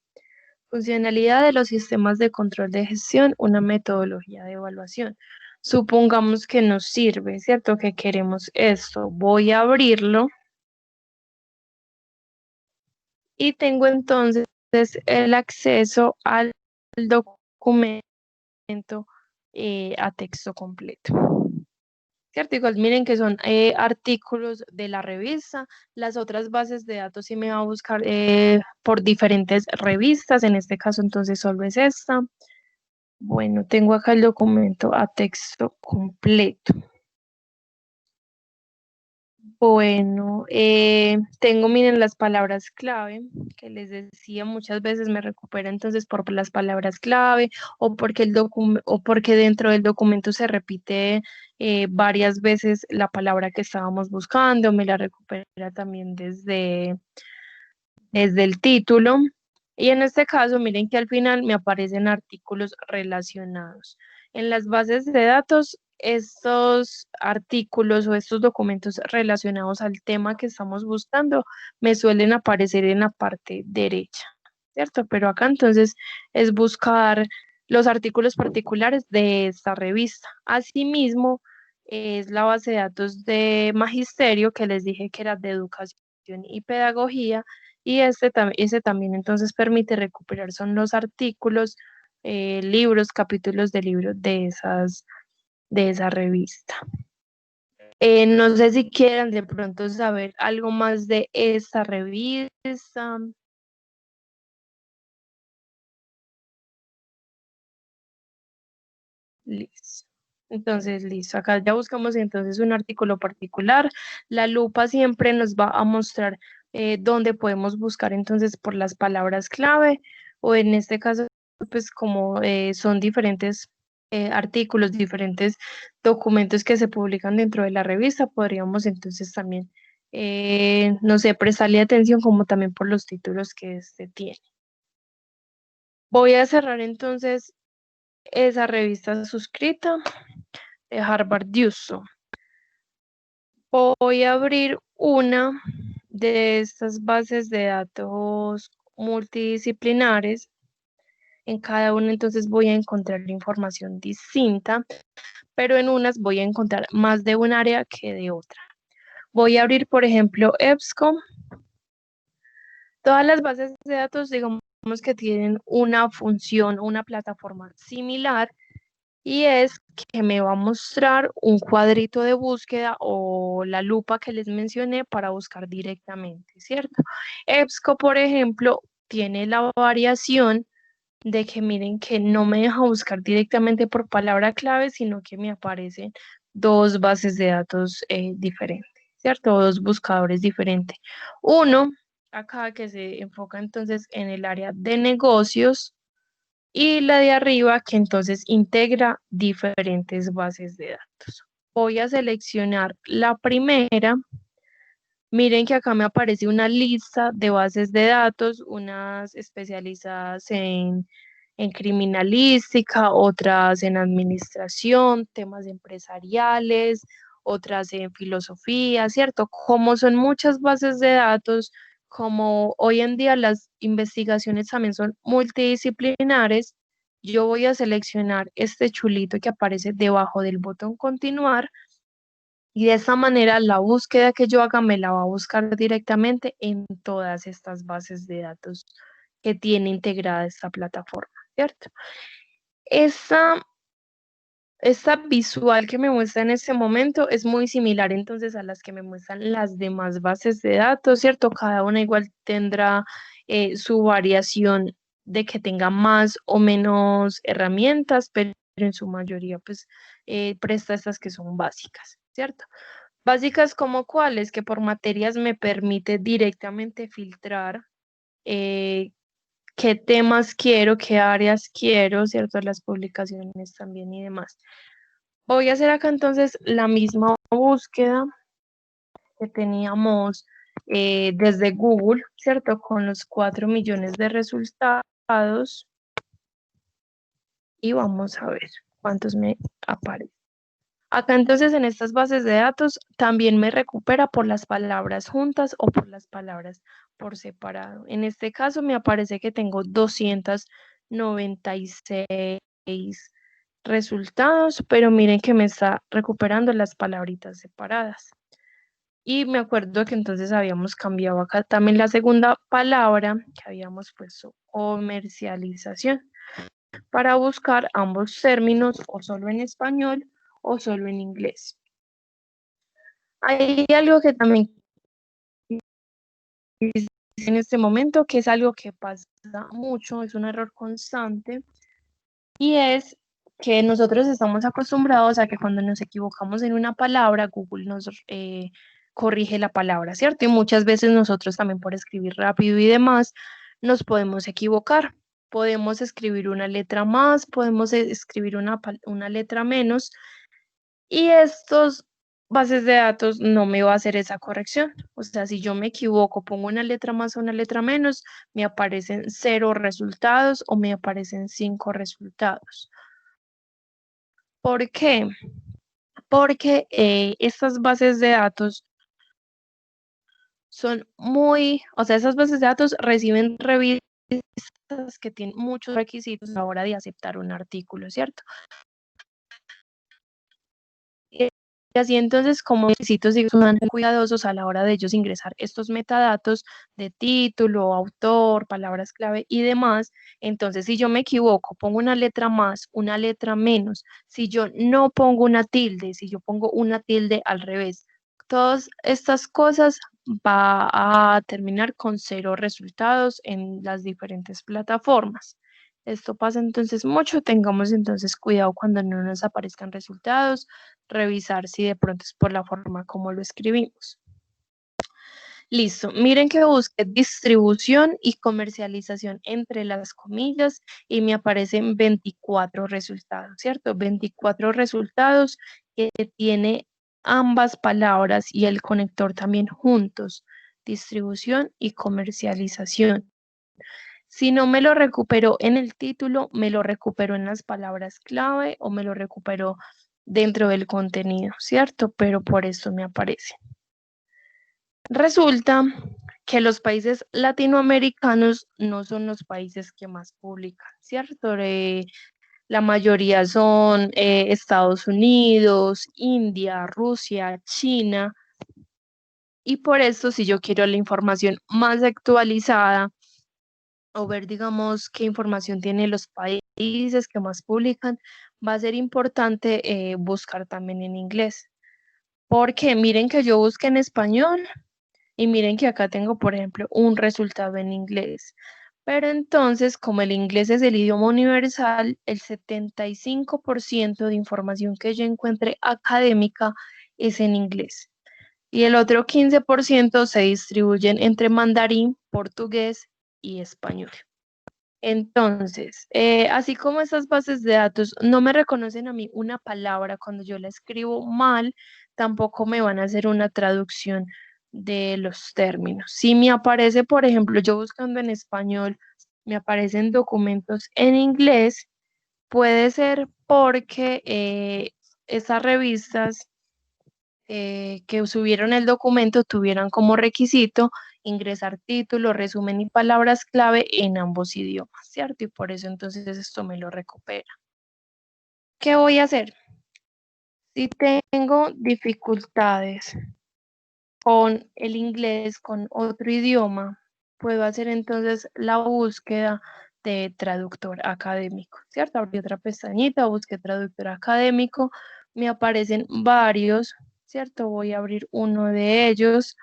Funcionalidad de los sistemas de control de gestión, una metodología de evaluación. Supongamos que nos sirve, ¿cierto? Que queremos esto. Voy a abrirlo y tengo entonces el acceso al documento a texto completo. ¿Cierto? Igual miren que son artículos de la revista. Las otras bases de datos sí me va a buscar por diferentes revistas. En este caso entonces solo es esta. Bueno, tengo acá el documento a texto completo. Bueno, tengo, miren, las palabras clave que les decía, muchas veces me recupera entonces por las palabras clave o porque o porque dentro del documento se repite varias veces la palabra que estábamos buscando, me la recupera también desde el título. Y en este caso, miren que al final me aparecen artículos relacionados. En las bases de datos, estos artículos o estos documentos relacionados al tema que estamos buscando me suelen aparecer en la parte derecha, ¿cierto? Pero acá entonces es buscar los artículos particulares de esta revista. Asimismo, es la base de datos de magisterio que les dije que era de educación y pedagogía y ese también entonces permite recuperar son los artículos, libros, capítulos de libros de esa revista. No sé si quieran de pronto saber algo más de esta revista. Listo. Entonces, listo. Acá ya buscamos entonces un artículo particular. La lupa siempre nos va a mostrar dónde podemos buscar entonces por las palabras clave o en este caso, pues como son diferentes artículos, diferentes documentos que se publican dentro de la revista, podríamos entonces también, no sé, prestarle atención como también por los títulos que este tiene. Voy a cerrar entonces esa revista suscrita de Harvard Uso. Voy a abrir una de estas bases de datos multidisciplinares. En cada una entonces voy a encontrar información distinta, pero en unas voy a encontrar más de un área que de otra. Voy a abrir, por ejemplo, EBSCO. Todas las bases de datos, digamos que tienen una función, una plataforma similar, y es que me va a mostrar un cuadrito de búsqueda o la lupa que les mencioné para buscar directamente, ¿cierto? EBSCO, por ejemplo, tiene la variación de que miren que no me deja buscar directamente por palabra clave, sino que me aparecen dos bases de datos diferentes, ¿cierto? Dos buscadores diferentes. Uno, acá que se enfoca entonces en el área de negocios y la de arriba que entonces integra diferentes bases de datos. Voy a seleccionar la primera. Miren que acá me aparece una lista de bases de datos, unas especializadas en criminalística, otras en administración, temas empresariales, otras en filosofía, ¿cierto? Como son muchas bases de datos, como hoy en día las investigaciones también son multidisciplinares, yo voy a seleccionar este chulito que aparece debajo del botón continuar y de esta manera la búsqueda que yo haga me la va a buscar directamente en todas estas bases de datos que tiene integrada esta plataforma, ¿cierto? Esta, esta visual que me muestra en este momento es muy similar entonces a las que me muestran las demás bases de datos, ¿cierto? Cada una igual tendrá su variación de que tenga más o menos herramientas, pero en su mayoría pues presta estas que son básicas, ¿cierto? Básicas como cuáles, que por materias me permite directamente filtrar eh, qué temas quiero, qué áreas quiero, ¿cierto? Las publicaciones también y demás. Voy a hacer acá entonces la misma búsqueda que teníamos desde Google, ¿cierto? Con los 4 millones de resultados y vamos a ver cuántos me aparecen. Acá entonces en estas bases de datos también me recupera por las palabras juntas o por las palabras por separado. En este caso me aparece que tengo 296 resultados, pero miren que me está recuperando las palabritas separadas. Y me acuerdo que entonces habíamos cambiado acá también la segunda palabra, que habíamos puesto comercialización, para buscar ambos términos o solo en español o solo en inglés. Hay algo que también en este momento, que es algo que pasa mucho, es un error constante, y es que nosotros estamos acostumbrados a que cuando nos equivocamos en una palabra, Google nos corrige la palabra, ¿cierto? Y muchas veces nosotros también por escribir rápido y demás, nos podemos equivocar. Podemos escribir una letra más, podemos escribir una letra menos, y estos bases de datos no me va a hacer esa corrección. O sea, si yo me equivoco, pongo una letra más o una letra menos, me aparecen 0 resultados o me aparecen 5 resultados. ¿Por qué? Porque estas bases de datos son o sea, esas bases de datos reciben revistas que tienen muchos requisitos a la hora de aceptar un artículo, ¿cierto? Y así entonces, como requisitos, y son cuidadosos a la hora de ellos ingresar estos metadatos de título, autor, palabras clave y demás. Entonces, si yo me equivoco, pongo una letra más, una letra menos, si yo no pongo una tilde, si yo pongo una tilde al revés, todas estas cosas va a terminar con 0 resultados en las diferentes plataformas. Esto pasa entonces mucho, tengamos entonces cuidado cuando no nos aparezcan resultados, revisar si de pronto es por la forma como lo escribimos. Listo, miren que busqué distribución y comercialización entre las comillas y me aparecen 24 resultados, ¿cierto? 24 resultados que tiene ambas palabras y el conector también juntos, distribución y comercialización. Si no me lo recupero en el título, me lo recupero en las palabras clave o me lo recupero dentro del contenido, ¿cierto? Pero por esto me aparece. Resulta que los países latinoamericanos no son los países que más publican, ¿cierto? La mayoría son Estados Unidos, India, Rusia, China, y por eso si yo quiero la información más actualizada, o ver, digamos, qué información tienen los países que más publican, va a ser importante buscar también en inglés. Porque miren que yo busqué en español y miren que acá tengo, por ejemplo, un resultado en inglés. Pero entonces, como el inglés es el idioma universal, el 75% de información que yo encuentre académica es en inglés. Y el otro 15% se distribuyen entre mandarín, portugués y español. Entonces, así como estas bases de datos no me reconocen a mí una palabra cuando yo la escribo mal, tampoco me van a hacer una traducción de los términos. Si me aparece, por ejemplo, yo buscando en español, me aparecen documentos en inglés, puede ser porque esas revistas que subieron el documento tuvieran como requisito ingresar título, resumen y palabras clave en ambos idiomas, ¿cierto? Y por eso entonces esto me lo recupera. ¿Qué voy a hacer? Si tengo dificultades con el inglés, con otro idioma, puedo hacer entonces la búsqueda de traductor académico, ¿cierto? Abrí otra pestañita, busqué traductor académico, me aparecen varios, ¿cierto? Voy a abrir uno de ellos.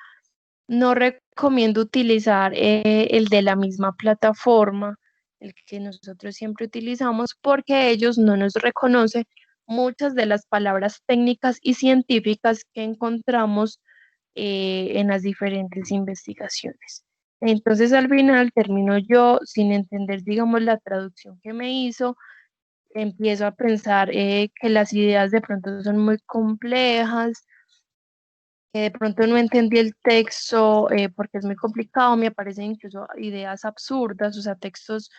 No recomiendo utilizar el de la misma plataforma, el que nosotros siempre utilizamos, porque ellos no nos reconocen muchas de las palabras técnicas y científicas que encontramos en las diferentes investigaciones. Entonces, al final termino yo sin entender, digamos, la traducción que me hizo, empiezo a pensar que las ideas de pronto son muy complejas, que de pronto no entendí el texto porque es muy complicado, me aparecen incluso ideas absurdas, o sea, textos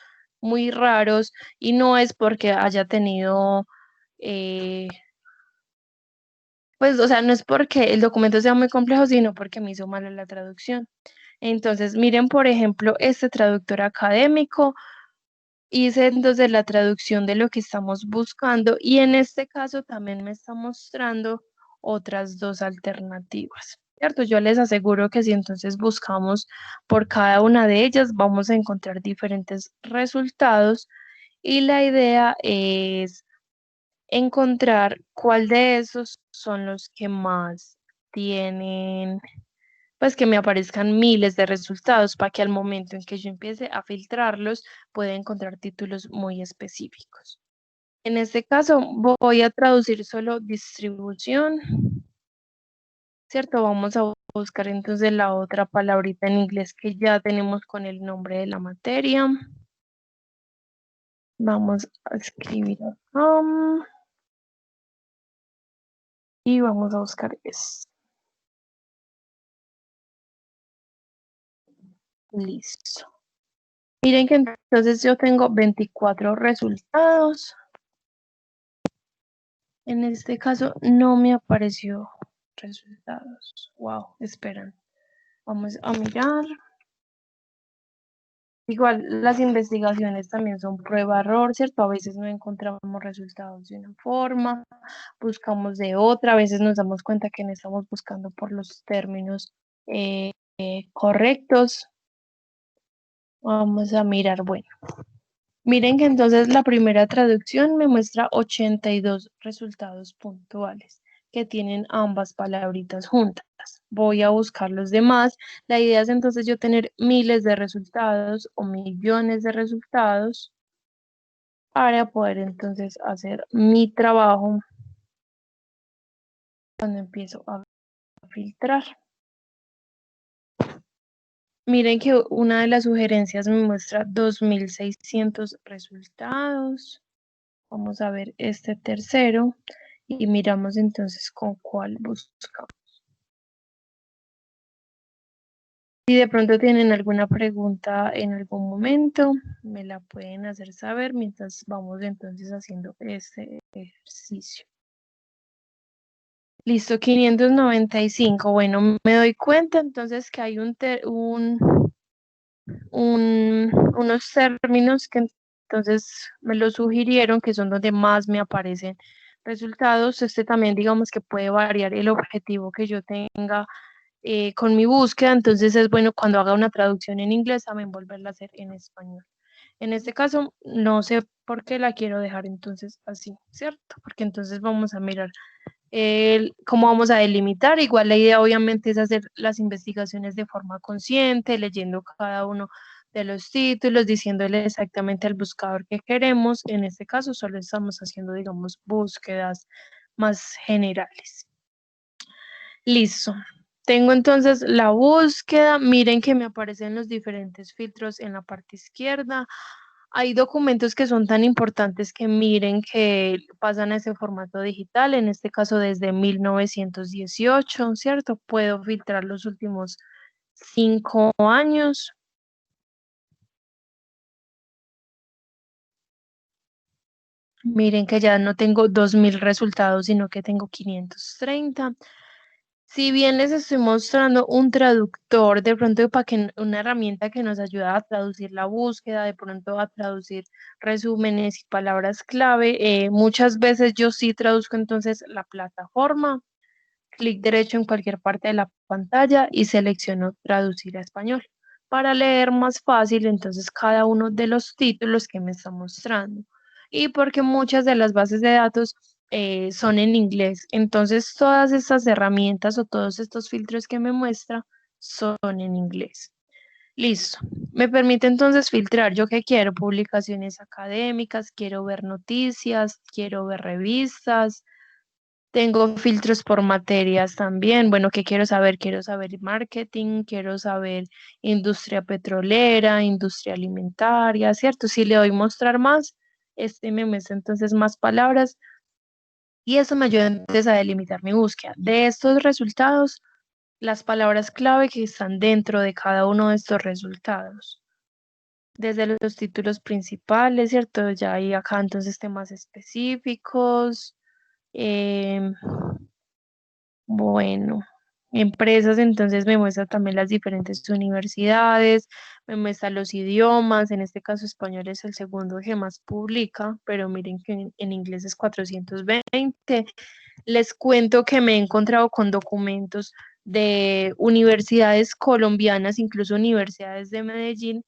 muy raros, y no es porque haya tenido eh, Pues, o sea, no es porque el documento sea muy complejo, sino porque me hizo mal la traducción. Entonces, miren, por ejemplo, este traductor académico, hice entonces la traducción de lo que estamos buscando y en este caso también me está mostrando otras dos alternativas, ¿cierto? Yo les aseguro que si entonces buscamos por cada una de ellas, vamos a encontrar diferentes resultados y la idea es encontrar cuál de esos son los que más tienen, pues que me aparezcan miles de resultados para que al momento en que yo empiece a filtrarlos pueda encontrar títulos muy específicos. En este caso voy a traducir solo distribución, ¿cierto? Vamos a buscar entonces la otra palabrita en inglés que ya tenemos con el nombre de la materia. Vamos a escribir acá y vamos a buscar esto. Listo. Miren que entonces yo tengo 24 resultados. En este caso no me apareció resultados. Wow, esperan. Vamos a mirar. Igual las investigaciones también son prueba-error, ¿cierto? A veces no encontramos resultados de una forma, buscamos de otra, a veces nos damos cuenta que no estamos buscando por los términos correctos. Vamos a mirar, bueno. Miren que entonces la primera traducción me muestra 82 resultados puntuales que tienen ambas palabritas juntas. Voy a buscar los demás. La idea es entonces yo tener miles de resultados o millones de resultados para poder entonces hacer mi trabajo cuando empiezo a filtrar. Miren que una de las sugerencias me muestra 2600 resultados. Vamos a ver este tercero y miramos entonces con cuál buscamos. Si de pronto tienen alguna pregunta en algún momento, me la pueden hacer saber mientras vamos entonces haciendo este ejercicio. Listo, 595. Bueno, me doy cuenta entonces que hay unos términos que entonces me lo sugirieron, que son donde más me aparecen resultados. Este también digamos que puede variar el objetivo que yo tenga con mi búsqueda, entonces es bueno cuando haga una traducción en inglés también volverla a hacer en español. En este caso, no sé por qué la quiero dejar entonces así, ¿cierto? Porque entonces vamos a mirar cómo vamos a delimitar. Igual la idea obviamente es hacer las investigaciones de forma consciente, leyendo cada uno de los títulos, diciéndole exactamente al buscador que queremos. En este caso solo estamos haciendo, digamos, búsquedas más generales. Listo. Tengo entonces la búsqueda. Miren que me aparecen los diferentes filtros en la parte izquierda. Hay documentos que son tan importantes que miren que pasan a ese formato digital, en este caso desde 1918, ¿cierto? Puedo filtrar los últimos 5 años. Miren que ya no tengo 2000 resultados, sino que tengo 530. Si bien les estoy mostrando un traductor, de pronto para que una herramienta que nos ayuda a traducir la búsqueda, de pronto a traducir resúmenes y palabras clave, muchas veces yo sí traduzco entonces la plataforma, clic derecho en cualquier parte de la pantalla y selecciono traducir a español para leer más fácil entonces cada uno de los títulos que me está mostrando. Y porque muchas de las bases de datos son en inglés, entonces todas estas herramientas o todos estos filtros que me muestra son en inglés. Listo. Me permite entonces filtrar. ¿Yo qué quiero? Publicaciones académicas, quiero ver noticias, quiero ver revistas, tengo filtros por materias también. Bueno, ¿qué quiero saber? Quiero saber marketing, quiero saber industria petrolera, industria alimentaria, ¿cierto? Si le doy mostrar más, este me muestra entonces más palabras y eso me ayuda entonces a delimitar mi búsqueda. De estos resultados, las palabras clave que están dentro de cada uno de estos resultados. Desde los títulos principales, ¿cierto? Ya hay acá entonces temas específicos. em, Bueno, empresas, entonces me muestra también las diferentes universidades, me muestra los idiomas, en este caso español es el segundo que más publica, pero miren que en inglés es 420. Les cuento que me he encontrado con documentos de universidades colombianas, incluso universidades de Medellín,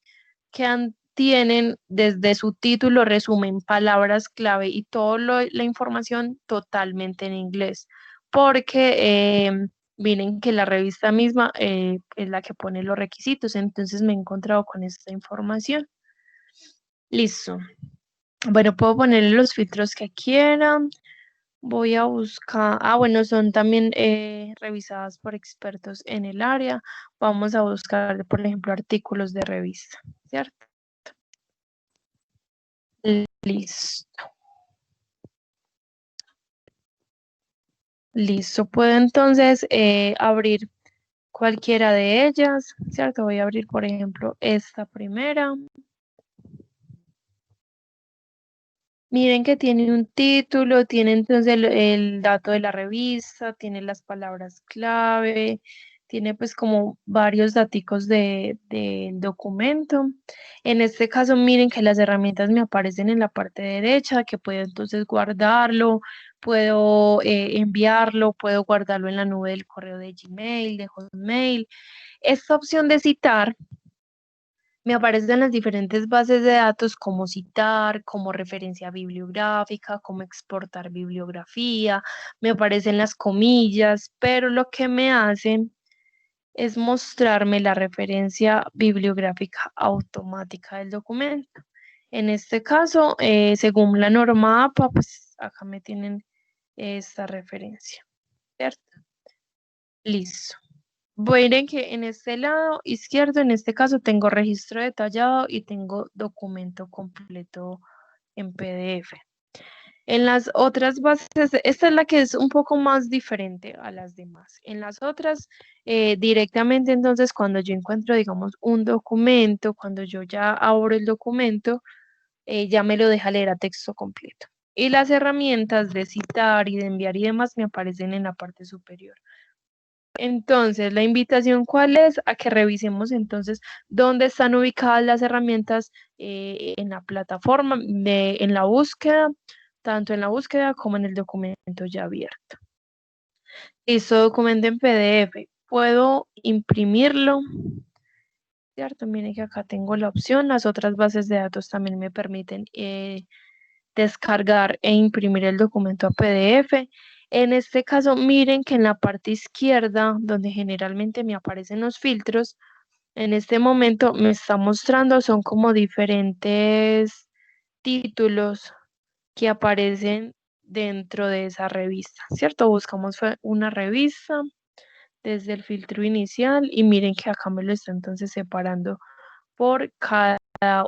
que tienen desde su título, resumen, palabras clave y toda la información totalmente en inglés, porque miren que la revista misma es la que pone los requisitos, entonces me he encontrado con esta información. Listo. Bueno, puedo ponerle los filtros que quieran. Voy a buscar, bueno, son también revisadas por expertos en el área. Vamos a buscar, por ejemplo, artículos de revista, ¿cierto? Listo. Listo. Puedo entonces abrir cualquiera de ellas, ¿cierto? Voy a abrir, por ejemplo, esta primera. Miren que tiene un título, tiene entonces el dato de la revista, tiene las palabras clave, tiene pues como varios daticos del documento. En este caso, miren que las herramientas me aparecen en la parte derecha, que puedo entonces guardarlo, puedo enviarlo, puedo guardarlo en la nube del correo de Gmail, de Hotmail. Esta opción de citar me aparecen las diferentes bases de datos, como citar, como referencia bibliográfica, como exportar bibliografía, me aparecen las comillas, pero lo que me hacen es mostrarme la referencia bibliográfica automática del documento. En este caso, según la norma APA, pues acá me tienen esta referencia, ¿cierto? Listo. Miren que en este lado izquierdo, en este caso, tengo registro detallado y tengo documento completo en PDF. En las otras bases, esta es la que es un poco más diferente a las demás. En las otras, directamente entonces, cuando yo encuentro, digamos, un documento, cuando yo ya abro el documento, ya me lo deja leer a texto completo. Y las herramientas de citar y de enviar y demás me aparecen en la parte superior. Entonces, la invitación, ¿cuál es? A que revisemos entonces dónde están ubicadas las herramientas en la plataforma, en la búsqueda, tanto en la búsqueda como en el documento ya abierto. Listo, documento en PDF. Puedo imprimirlo, ¿cierto? Miren que acá tengo la opción. Las otras bases de datos también me permiten descargar e imprimir el documento a PDF. En este caso, miren que en la parte izquierda, donde generalmente me aparecen los filtros, en este momento me está mostrando, son como diferentes títulos que aparecen dentro de esa revista, ¿cierto? Buscamos una revista desde el filtro inicial y miren que acá me lo está entonces separando por cada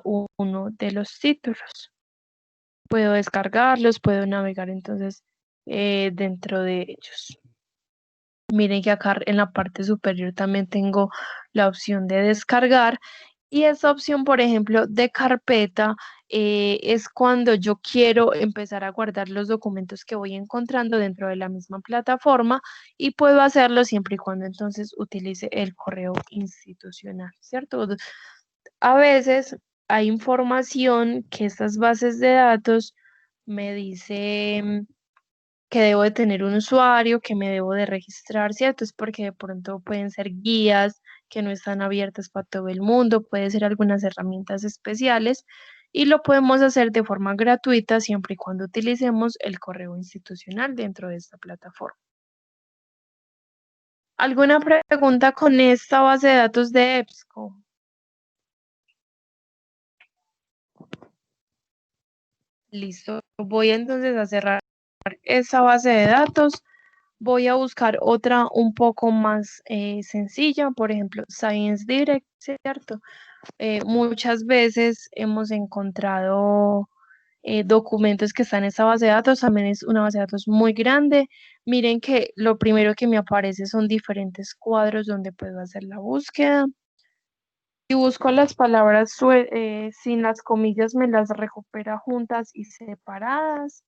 uno de los títulos. Puedo descargarlos, puedo navegar entonces dentro de ellos. Miren que acá en la parte superior también tengo la opción de descargar y esa opción, por ejemplo, de carpeta es cuando yo quiero empezar a guardar los documentos que voy encontrando dentro de la misma plataforma y puedo hacerlo siempre y cuando entonces utilice el correo institucional, ¿cierto? A veces hay información que estas bases de datos me dicen que debo de tener un usuario, que me debo de registrar, ¿cierto? Es porque de pronto pueden ser guías que no están abiertas para todo el mundo, puede ser algunas herramientas especiales y lo podemos hacer de forma gratuita siempre y cuando utilicemos el correo institucional dentro de esta plataforma. ¿Alguna pregunta con esta base de datos de EBSCO? Listo. Voy entonces a cerrar esa base de datos. Voy a buscar otra un poco más sencilla, por ejemplo, Science Direct, ¿cierto? Muchas veces hemos encontrado documentos que están en esa base de datos, también es una base de datos muy grande. Miren que lo primero que me aparece son diferentes cuadros donde puedo hacer la búsqueda. Si busco las palabras sin las comillas, me las recupera juntas y separadas.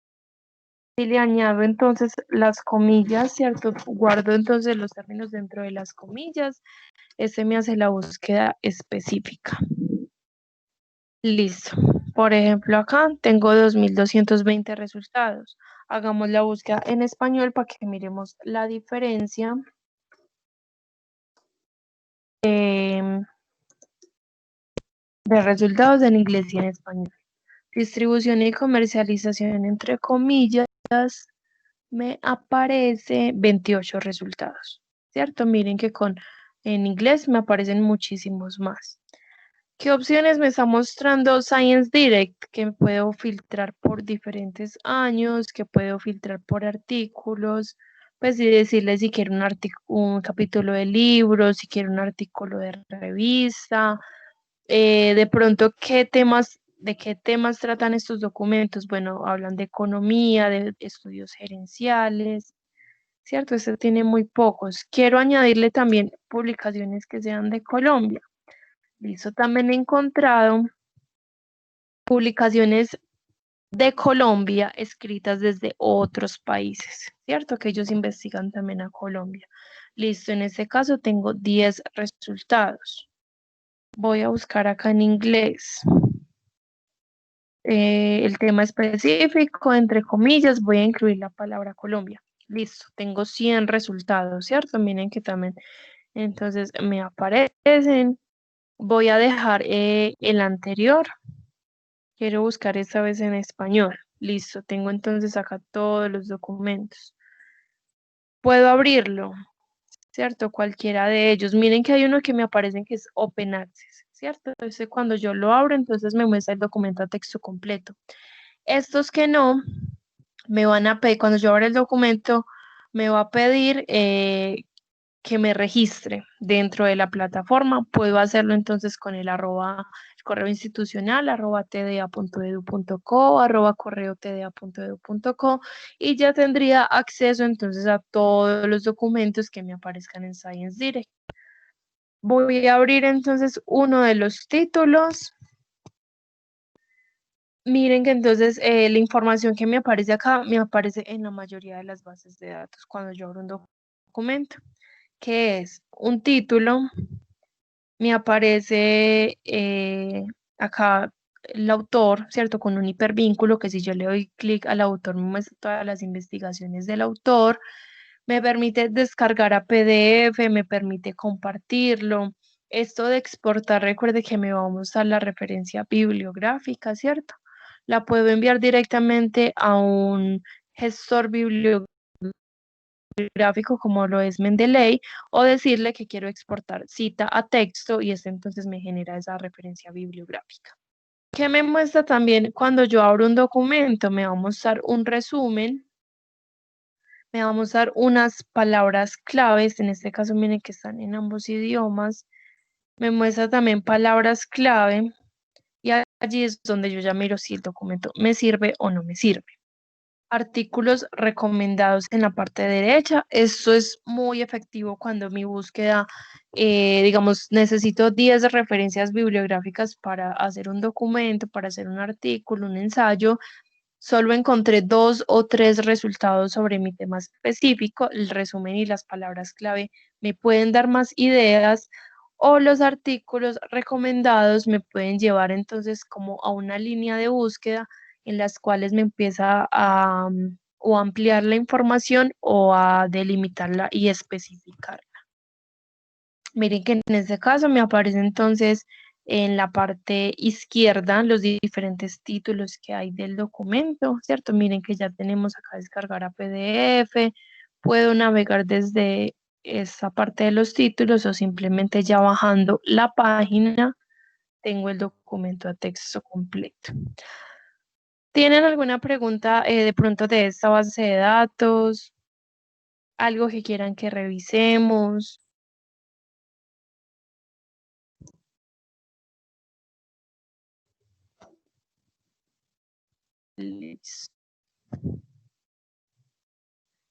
y le añado entonces las comillas, ¿cierto? Guardo entonces los términos dentro de las comillas. Ese me hace la búsqueda específica. Listo. Por ejemplo, acá tengo 2220 resultados. Hagamos la búsqueda en español para que miremos la diferencia. De resultados en inglés y en español. Distribución y comercialización entre comillas, me aparece 28 resultados, ¿cierto? Miren que en inglés me aparecen muchísimos más. ¿Qué opciones me está mostrando Science Direct? Que puedo filtrar por diferentes años, que puedo filtrar por artículos, pues y decirle si quiero un capítulo de libro, si quiero un artículo de revista, de pronto, ¿de qué temas tratan estos documentos? Bueno, hablan de economía, de estudios gerenciales, ¿cierto? Este tiene muy pocos. Quiero añadirle también publicaciones que sean de Colombia. Listo, también he encontrado publicaciones de Colombia escritas desde otros países, ¿cierto? Que ellos investigan también a Colombia. Listo, en este caso tengo 10 resultados. Voy a buscar acá en inglés. El tema específico, entre comillas, voy a incluir la palabra Colombia. Listo, tengo 100 resultados, ¿cierto? Miren que también, entonces me aparecen. Voy a dejar el anterior. Quiero buscar esta vez en español. Listo, tengo entonces acá todos los documentos. Puedo abrirlo, ¿cierto? Cualquiera de ellos. Miren que hay uno que me aparece que es Open Access, ¿cierto? Entonces cuando yo lo abro, entonces me muestra el documento a texto completo. Estos que no, me van a pedir, cuando yo abra el documento, me va a pedir que me registre dentro de la plataforma. Puedo hacerlo entonces con el correo institucional, @tda.edu.co, correo tda.edu.co, y ya tendría acceso entonces a todos los documentos que me aparezcan en Science Direct. Voy a abrir entonces uno de los títulos. Miren que entonces la información que me aparece acá me aparece en la mayoría de las bases de datos cuando yo abro un documento, que es un título, me aparece acá el autor, ¿cierto? Con un hipervínculo que si yo le doy clic al autor me muestra todas las investigaciones del autor, me permite descargar a PDF, me permite compartirlo. Esto de exportar, recuerde que me va a mostrar la referencia bibliográfica, ¿cierto? La puedo enviar directamente a un gestor bibliográfico como lo es Mendeley, o decirle que quiero exportar cita a texto y este entonces me genera esa referencia bibliográfica. ¿Qué me muestra también cuando yo abro un documento? Me va a mostrar un resumen, me va a mostrar unas palabras claves, en este caso miren que están en ambos idiomas, me muestra también palabras clave y allí es donde yo ya miro si el documento me sirve o no me sirve. Artículos recomendados en la parte derecha. Esto es muy efectivo cuando mi búsqueda, digamos, necesito 10 referencias bibliográficas para hacer un documento, para hacer un artículo, un ensayo. Solo encontré 2 o 3 resultados sobre mi tema específico. El resumen y las palabras clave me pueden dar más ideas, o los artículos recomendados me pueden llevar entonces como a una línea de búsqueda en las cuales me empieza a o ampliar la información o a delimitarla y especificarla. Miren que en este caso me aparece entonces en la parte izquierda los diferentes títulos que hay del documento, ¿cierto? Miren que ya tenemos acá descargar a PDF, puedo navegar desde esa parte de los títulos o simplemente ya bajando la página tengo el documento a texto completo. ¿Tienen alguna pregunta de pronto de esta base de datos? ¿Algo que quieran que revisemos? Listo.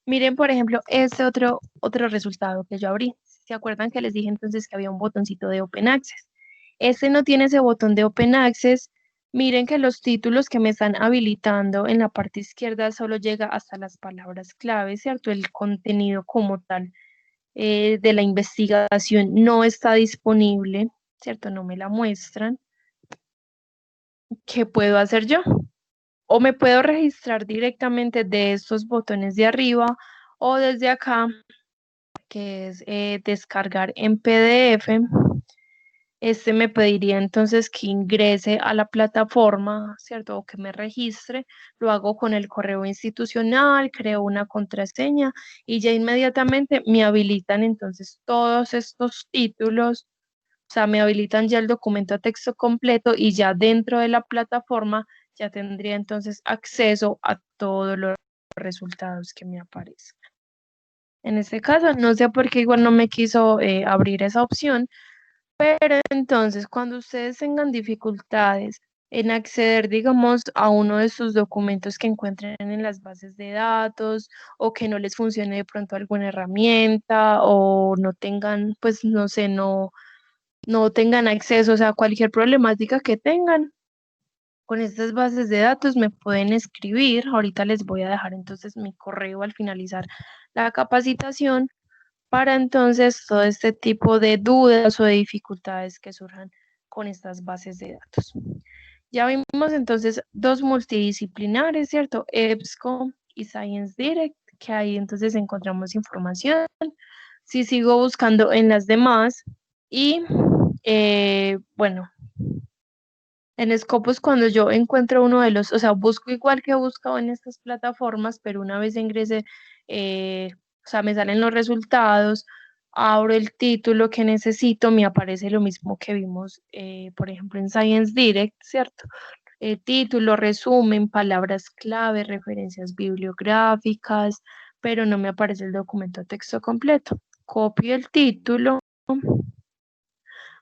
Miren, por ejemplo, este otro resultado que yo abrí. ¿Se acuerdan que les dije entonces que había un botoncito de Open Access? Este no tiene ese botón de Open Access, Miren que los títulos que me están habilitando en la parte izquierda solo llega hasta las palabras clave, ¿cierto? El contenido como tal de la investigación no está disponible, ¿cierto? No me la muestran. ¿Qué puedo hacer yo? O me puedo registrar directamente de estos botones de arriba o desde acá, que es descargar en PDF. Este me pediría entonces que ingrese a la plataforma, ¿cierto? O que me registre. Lo hago con el correo institucional, creo una contraseña y ya inmediatamente me habilitan entonces todos estos títulos. O sea, me habilitan ya el documento a texto completo y ya dentro de la plataforma ya tendría entonces acceso a todos los resultados que me aparecen. En este caso, no sé por qué igual no me quiso abrir esa opción, pero entonces cuando ustedes tengan dificultades en acceder, digamos, a uno de sus documentos que encuentren en las bases de datos o que no les funcione de pronto alguna herramienta o no tengan, pues no sé, no tengan acceso, o sea, cualquier problemática que tengan con estas bases de datos me pueden escribir. Ahorita les voy a dejar entonces mi correo al finalizar la capacitación para entonces todo este tipo de dudas o de dificultades que surjan con estas bases de datos. Ya vimos entonces dos multidisciplinares, ¿cierto? EBSCO y Science Direct, que ahí entonces encontramos información. Si sigo buscando en las demás y bueno, en Scopus cuando yo encuentro uno de los, o sea, busco igual que he buscado en estas plataformas, pero una vez ingrese, o sea, me salen los resultados, abro el título que necesito, me aparece lo mismo que vimos, por ejemplo, en Science Direct, ¿cierto? Título, resumen, palabras clave, referencias bibliográficas, pero no me aparece el documento a texto completo. Copio el título,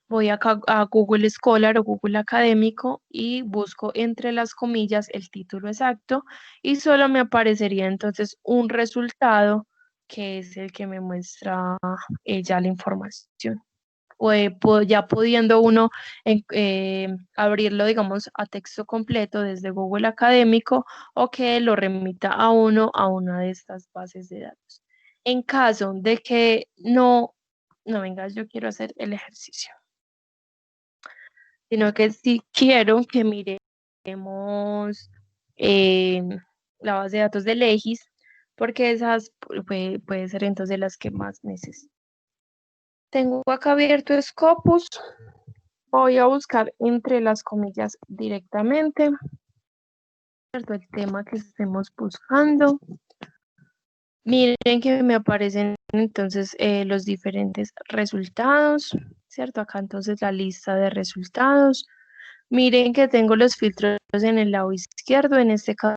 voy acá a Google Scholar o Google Académico y busco entre las comillas el título exacto y solo me aparecería entonces un resultado que es el que me muestra ya la información. O ya pudiendo uno abrirlo, digamos, a texto completo desde Google Académico o que lo remita a uno a una de estas bases de datos. En caso de que no venga, yo quiero hacer el ejercicio, sino que sí quiero que miremos eh, la base de datos de Legis, porque esas puede ser entonces las que más necesito. Tengo acá abierto Scopus, voy a buscar entre las comillas directamente, ¿cierto? El tema que estemos buscando. Miren que me aparecen entonces los diferentes resultados, ¿cierto? Acá entonces la lista de resultados. Miren que tengo los filtros en el lado izquierdo, en este caso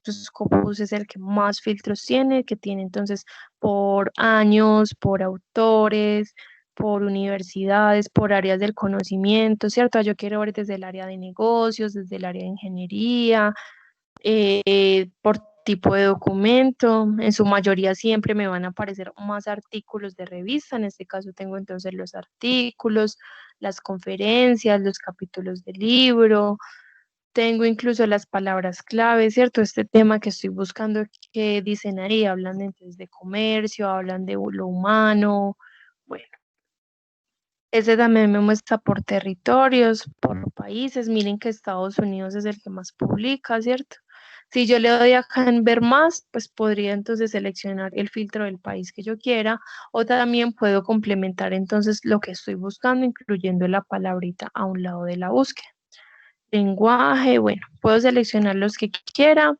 Scopus es el que más filtros tiene, que tiene entonces por años, por autores, por universidades, por áreas del conocimiento, ¿cierto? Yo quiero ver desde el área de negocios, desde el área de ingeniería, por tipo de documento. En su mayoría siempre me van a aparecer más artículos de revista. En este caso tengo entonces los artículos, las conferencias, los capítulos del libro. Tengo incluso las palabras clave, ¿cierto? Este tema que estoy buscando que dicen ahí, hablan entonces de comercio, hablan de lo humano. Bueno, ese también me muestra por territorios, por países. Miren que Estados Unidos es el que más publica, ¿cierto? Si yo le doy acá en ver más, pues podría entonces seleccionar el filtro del país que yo quiera o también puedo complementar entonces lo que estoy buscando, incluyendo la palabrita a un lado de la búsqueda. Lenguaje, bueno, puedo seleccionar los que quiera.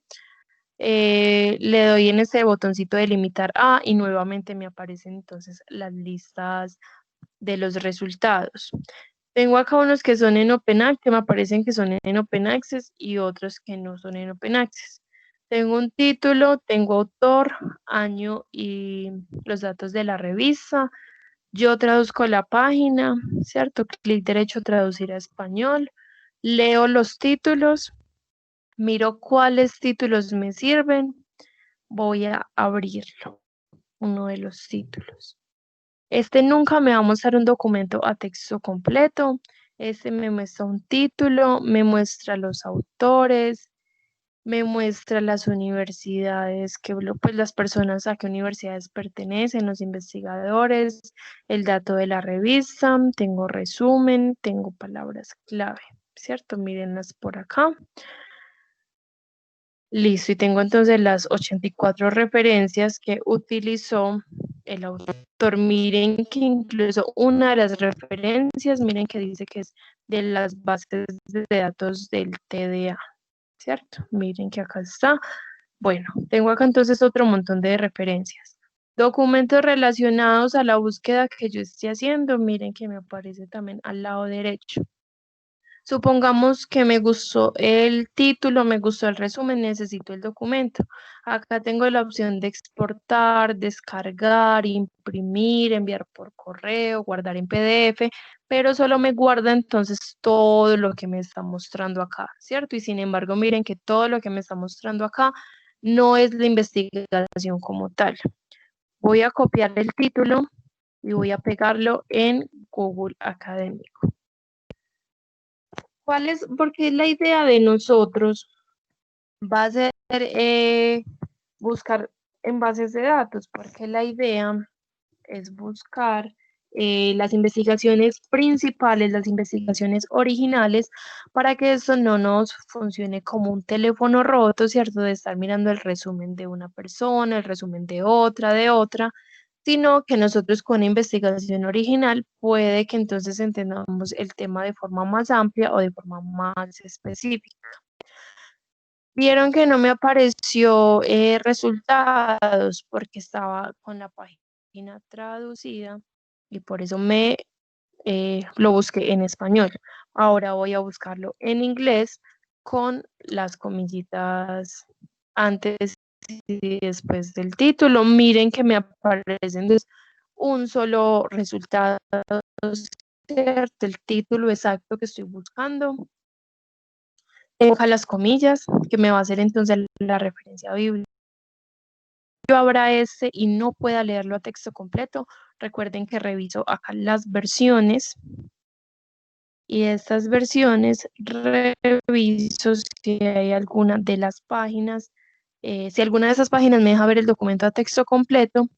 Le doy en este botoncito de limitar a y nuevamente me aparecen entonces las listas de los resultados. Tengo acá unos que son en Open Access, que me aparecen que son en Open Access y otros que no son en Open Access. Tengo un título, tengo autor, año y los datos de la revista. Yo traduzco la página, ¿cierto? Clic derecho, traducir a español. Leo los títulos, miro cuáles títulos me sirven. Voy a abrirlo, uno de los títulos. Este nunca me va a mostrar un documento a texto completo. Este me muestra un título, me muestra los autores, me muestra las universidades, pues las personas a qué universidades pertenecen, los investigadores, el dato de la revista, tengo resumen, tengo palabras clave, ¿cierto? Mírenlas por acá. Listo, y tengo entonces las 84 referencias que utilizó el autor. Miren que incluso una de las referencias, miren que dice que es de las bases de datos del TDA, ¿cierto? Miren que acá está. Bueno, tengo acá entonces otro montón de referencias. Documentos relacionados a la búsqueda que yo esté haciendo, miren que me aparece también al lado derecho. Supongamos que me gustó el título, me gustó el resumen, necesito el documento. Acá tengo la opción de exportar, descargar, imprimir, enviar por correo, guardar en PDF, pero solo me guarda entonces todo lo que me está mostrando acá, ¿cierto? Y sin embargo, miren que todo lo que me está mostrando acá no es la investigación como tal. Voy a copiar el título y voy a pegarlo en Google Académico. ¿Cuál es? Porque la idea de nosotros va a ser buscar en bases de datos, porque la idea es buscar las investigaciones principales, las investigaciones originales, para que esto no nos funcione como un teléfono roto, ¿cierto? De estar mirando el resumen de una persona, el resumen de otra, sino que nosotros con investigación original puede que entonces entendamos el tema de forma más amplia o de forma más específica. Vieron que no me apareció resultados porque estaba con la página traducida y por eso lo busqué en español. Ahora voy a buscarlo en inglés con las comillitas antes y después del título. Miren que me aparecen un solo resultado, ¿cierto? El título exacto que estoy buscando. Tengo acá las comillas, que me va a hacer entonces la referencia bíblica. Yo abra este y no pueda leerlo a texto completo, recuerden que reviso acá las versiones y estas versiones reviso si hay alguna de las páginas, si alguna de esas páginas me deja ver el documento a texto completo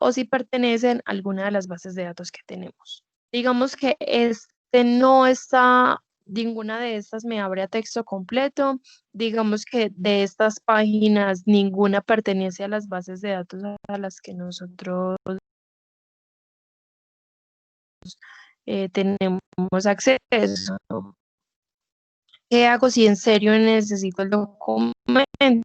o si pertenecen a alguna de las bases de datos que tenemos. Digamos que este no está, ninguna de estas me abre a texto completo. Digamos que de estas páginas ninguna pertenece a las bases de datos a las que nosotros tenemos acceso. ¿Qué hago si en serio necesito el documento?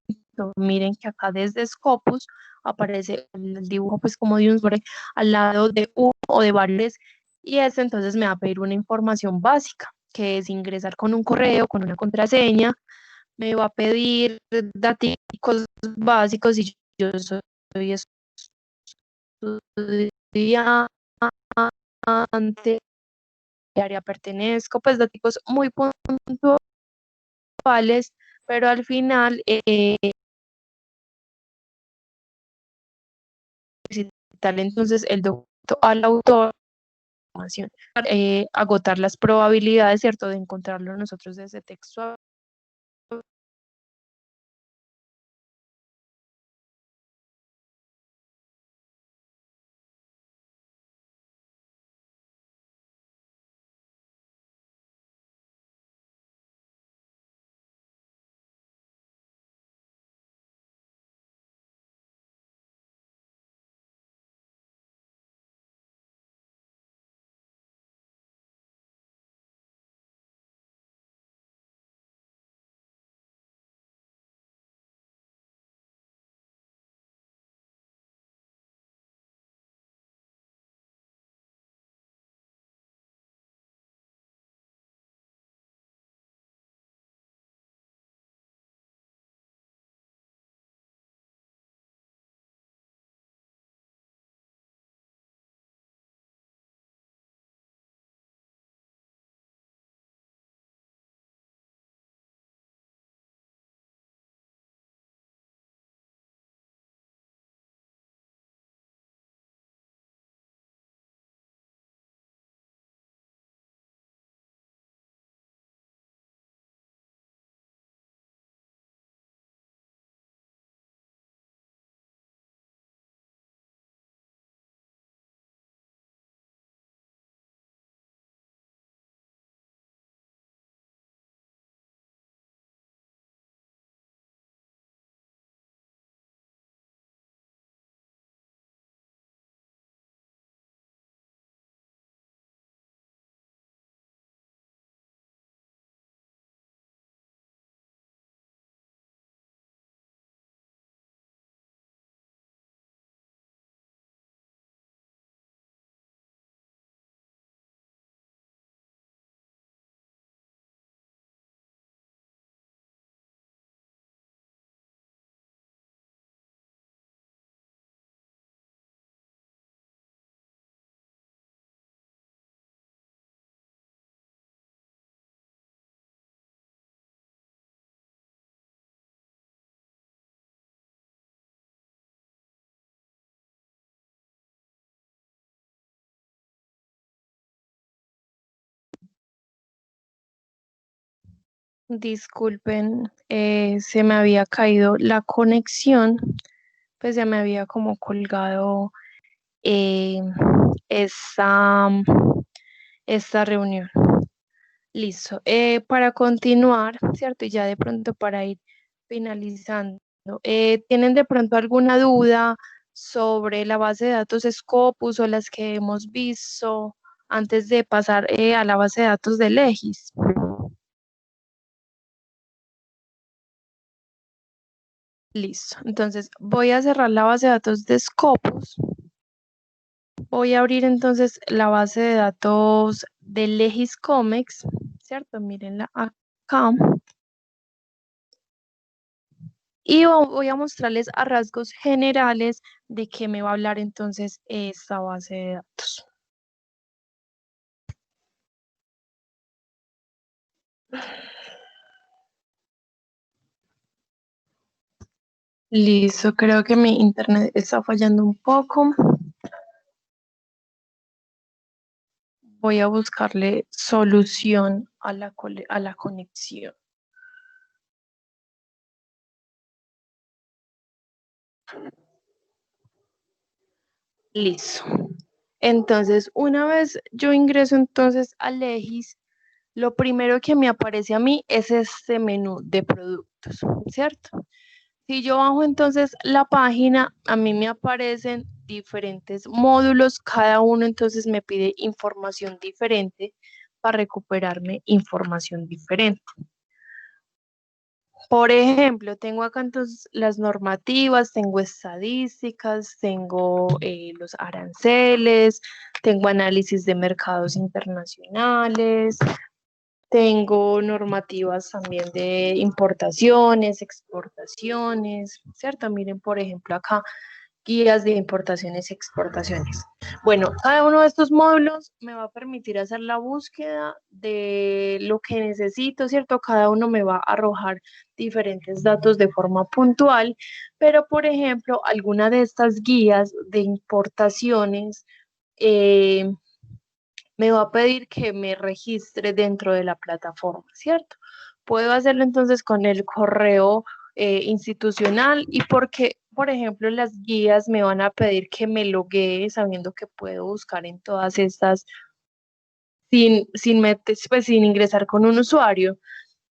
Miren que acá desde Scopus aparece el dibujo pues como de un sobre al lado de uno o de varios y este entonces me va a pedir una información básica que es ingresar con un correo, con una contraseña, me va a pedir datos básicos y yo soy estudiante, qué área pertenezco, pues datos muy puntuales, pero al final necesitar entonces el documento al autor, agotar las probabilidades, ¿cierto?, de encontrarlo nosotros desde texto Disculpen, se me había caído la conexión, pues ya me había como colgado eh, esta, esta reunión. Listo. Para continuar, ¿cierto? Y ya de pronto para ir finalizando, ¿tienen de pronto alguna duda sobre la base de datos Scopus o las que hemos visto antes de pasar a la base de datos de Legis? Listo. Entonces, voy a cerrar la base de datos de Scopus. Voy a abrir entonces la base de datos de Legis Comex, ¿cierto? Mírenla acá. Y voy a mostrarles a rasgos generales de qué me va a hablar entonces esta base de datos. Listo, creo que mi internet está fallando un poco. Voy a buscarle solución a a la conexión. Listo. Entonces, una vez yo ingreso entonces a Legis, lo primero que me aparece a mí es este menú de productos, ¿cierto? Si yo bajo entonces la página, a mí me aparecen diferentes módulos, cada uno entonces me pide información diferente para recuperarme información diferente. Por ejemplo, tengo acá entonces las normativas, tengo estadísticas, tengo los aranceles, tengo análisis de mercados internacionales, tengo normativas también de importaciones, exportaciones, ¿cierto? Miren, por ejemplo, acá guías de importaciones y exportaciones. Bueno, cada uno de estos módulos me va a permitir hacer la búsqueda de lo que necesito, ¿cierto? Cada uno me va a arrojar diferentes datos de forma puntual, pero por ejemplo, alguna de estas guías de importaciones eh, me va a pedir que me registre dentro de la plataforma, ¿cierto? Puedo hacerlo entonces con el correo institucional y porque, por ejemplo, las guías me van a pedir que me loguee sabiendo que puedo buscar en todas estas pues, sin ingresar con un usuario.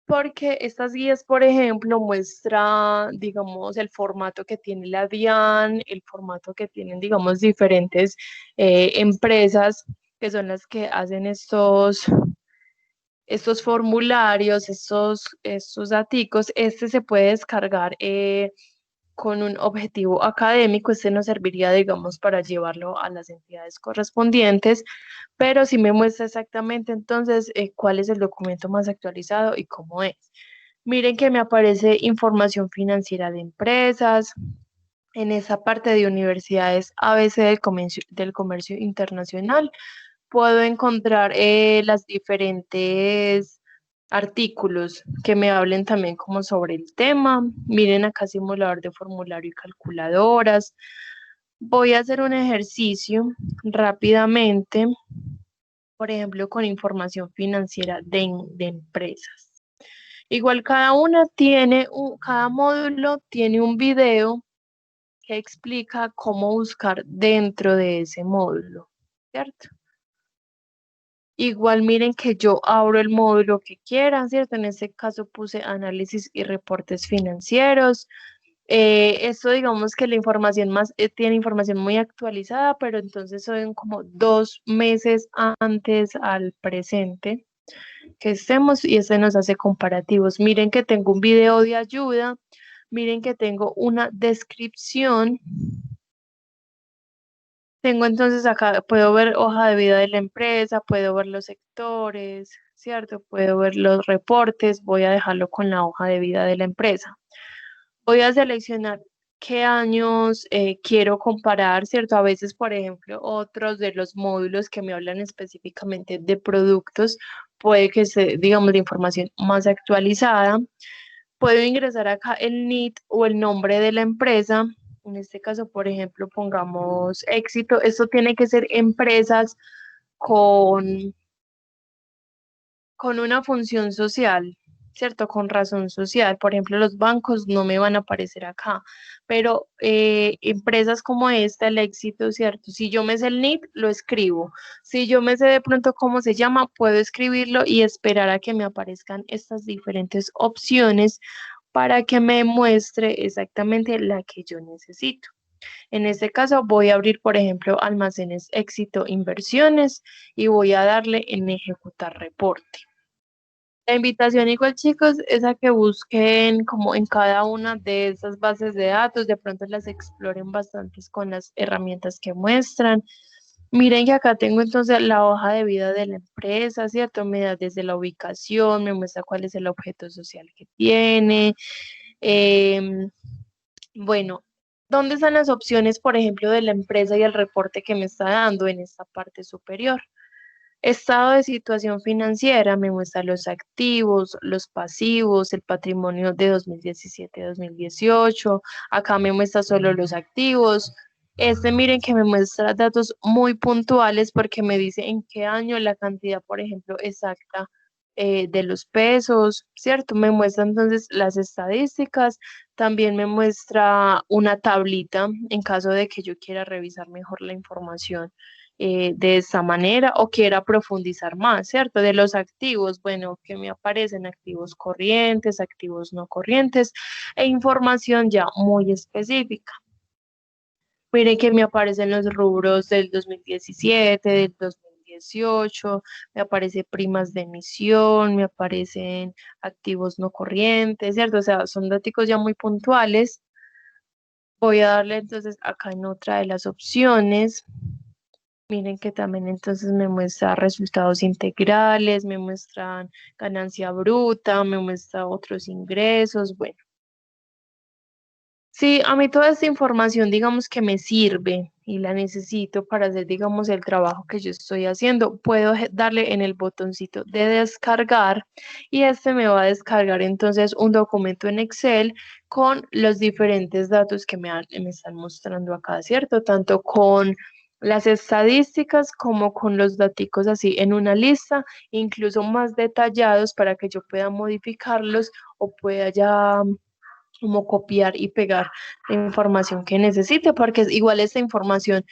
Porque estas guías, por ejemplo, muestra, digamos, el formato que tiene la DIAN, el formato que tienen, digamos, diferentes empresas que son las que hacen estos formularios, estos daticos. Este se puede descargar con un objetivo académico, este nos serviría, digamos, para llevarlo a las entidades correspondientes, pero sí me muestra exactamente entonces cuál es el documento más actualizado y cómo es. Miren que me aparece información financiera de empresas, en esa parte de universidades ABC del comercio internacional. Puedo encontrar las diferentes artículos que me hablen también como sobre el tema. Miren acá simulador de formulario y calculadoras. Voy a hacer un ejercicio rápidamente, por ejemplo, con información financiera de empresas. Igual cada módulo tiene un video que explica cómo buscar dentro de ese módulo, ¿cierto? Igual miren que yo abro el módulo que quieran, ¿cierto? En este caso puse análisis y reportes financieros. Esto digamos que la información más, tiene información muy actualizada, pero entonces son como 2 meses antes al presente que estemos y este nos hace comparativos. Miren que tengo un video de ayuda, miren que tengo una descripción. Tengo entonces acá, puedo ver hoja de vida de la empresa, puedo ver los sectores, ¿cierto? Puedo ver los reportes, voy a dejarlo con la hoja de vida de la empresa. Voy a seleccionar qué años quiero comparar, ¿cierto? A veces, por ejemplo, otros de los módulos que me hablan específicamente de productos, puede que sea, digamos, de información más actualizada. Puedo ingresar acá el NIT o el nombre de la empresa. En este caso, por ejemplo, pongamos éxito. Esto tiene que ser empresas con, con una función social. ¿cierto? Con razón social. Por ejemplo, los bancos no me van a aparecer acá, pero empresas como esta, el Éxito, ¿cierto? Si yo me sé el NIT, lo escribo. Si yo me sé de pronto cómo se llama, puedo escribirlo y esperar a que me aparezcan estas diferentes opciones para que me muestre exactamente la que yo necesito. En este caso voy a abrir, por ejemplo, Almacenes Éxito Inversiones y voy a darle en ejecutar reporte. La invitación igual, chicos, es a que busquen como en cada una de esas bases de datos, de pronto las exploren bastantes con las herramientas que muestran. Miren que acá tengo entonces la hoja de vida de la empresa, ¿cierto? Me da desde la ubicación, me muestra cuál es el objeto social que tiene. em, bueno, ¿dónde están las opciones, por ejemplo, de la empresa y el reporte que me está dando en esta parte superior? Estado de situación financiera, me muestra los activos, los pasivos, el patrimonio de 2017-2018. Acá me muestra solo los activos. Miren que me muestra datos muy puntuales porque me dice en qué año la cantidad, por ejemplo, exacta de los pesos, ¿cierto? Me muestra entonces las estadísticas. También me muestra una tablita en caso de que yo quiera revisar mejor la información de esta manera o quiera profundizar más, ¿cierto? De los activos, bueno, que me aparecen activos corrientes, activos no corrientes e información ya muy específica. Miren que me aparecen los rubros del 2017, del 2018, me aparece primas de emisión, me aparecen activos no corrientes, ¿cierto? O sea, son datos ya muy puntuales. Voy a darle entonces acá en otra de las opciones. Miren que también entonces me muestra resultados integrales, me muestran ganancia bruta, me muestra otros ingresos. Bueno, sí, a mí toda esta información, digamos que me sirve y la necesito para hacer, digamos, el trabajo que yo estoy haciendo. Puedo darle en el botoncito de descargar y este me va a descargar entonces un documento en Excel con los diferentes datos que me están mostrando acá, ¿cierto? Tanto con las estadísticas como con los daticos así en una lista, incluso más detallados para que yo pueda modificarlos o pueda ya como copiar y pegar la información que necesite, porque igual esta información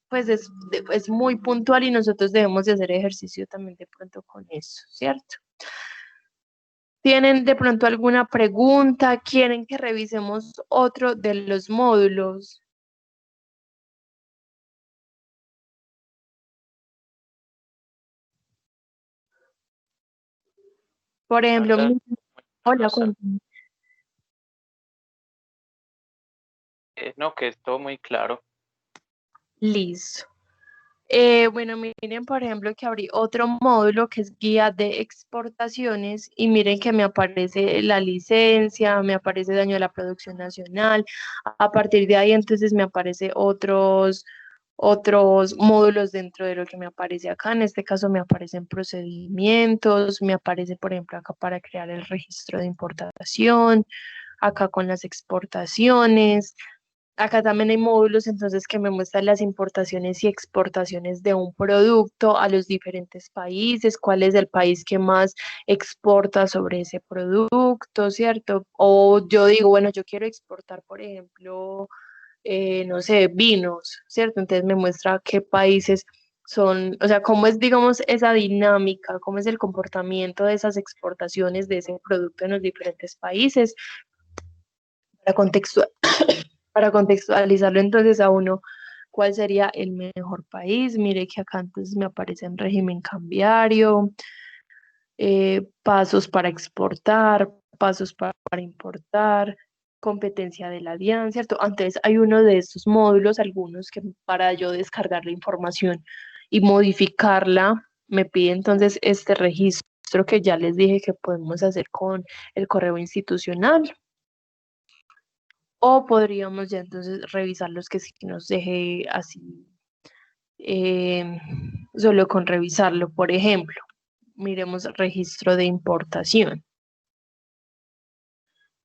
pues es muy puntual y nosotros debemos de hacer ejercicio también de pronto con eso, ¿cierto? ¿Tienen de pronto alguna pregunta? ¿Quieren que revisemos otro de los módulos? Por La ejemplo, verdad, hola, cosa. cuéntame. No, que es todo muy claro. Listo. Bueno, miren, por ejemplo, que abrí otro módulo que es guía de exportaciones y miren que me aparece la licencia, me aparece daño a la producción nacional. A partir de ahí, entonces me aparece otros módulos dentro de lo que me aparece acá. En este caso me aparecen procedimientos, me aparece, por ejemplo, acá para crear el registro de importación, acá con las exportaciones. Acá también hay módulos entonces que me muestran las importaciones y exportaciones de un producto a los diferentes países, cuál es el país que más exporta sobre ese producto, ¿cierto? O yo digo, bueno, yo quiero exportar, por ejemplo, no sé, vinos, ¿cierto? Entonces me muestra qué países son, o sea, cómo es, digamos, esa dinámica, cómo es el comportamiento de esas exportaciones de ese producto en los diferentes países para para contextualizarlo entonces a uno, ¿cuál sería el mejor país? Mire que acá entonces me aparece en régimen cambiario, pasos para exportar, pasos para importar, competencia de la DIAN, ¿cierto? Entonces hay uno de estos módulos, algunos que para yo descargar la información y modificarla, me pide entonces este registro que ya les dije que podemos hacer con el correo institucional. O podríamos ya entonces revisar los que sí nos deje así, eh, solo con revisarlo. Por ejemplo, miremos registro de importación.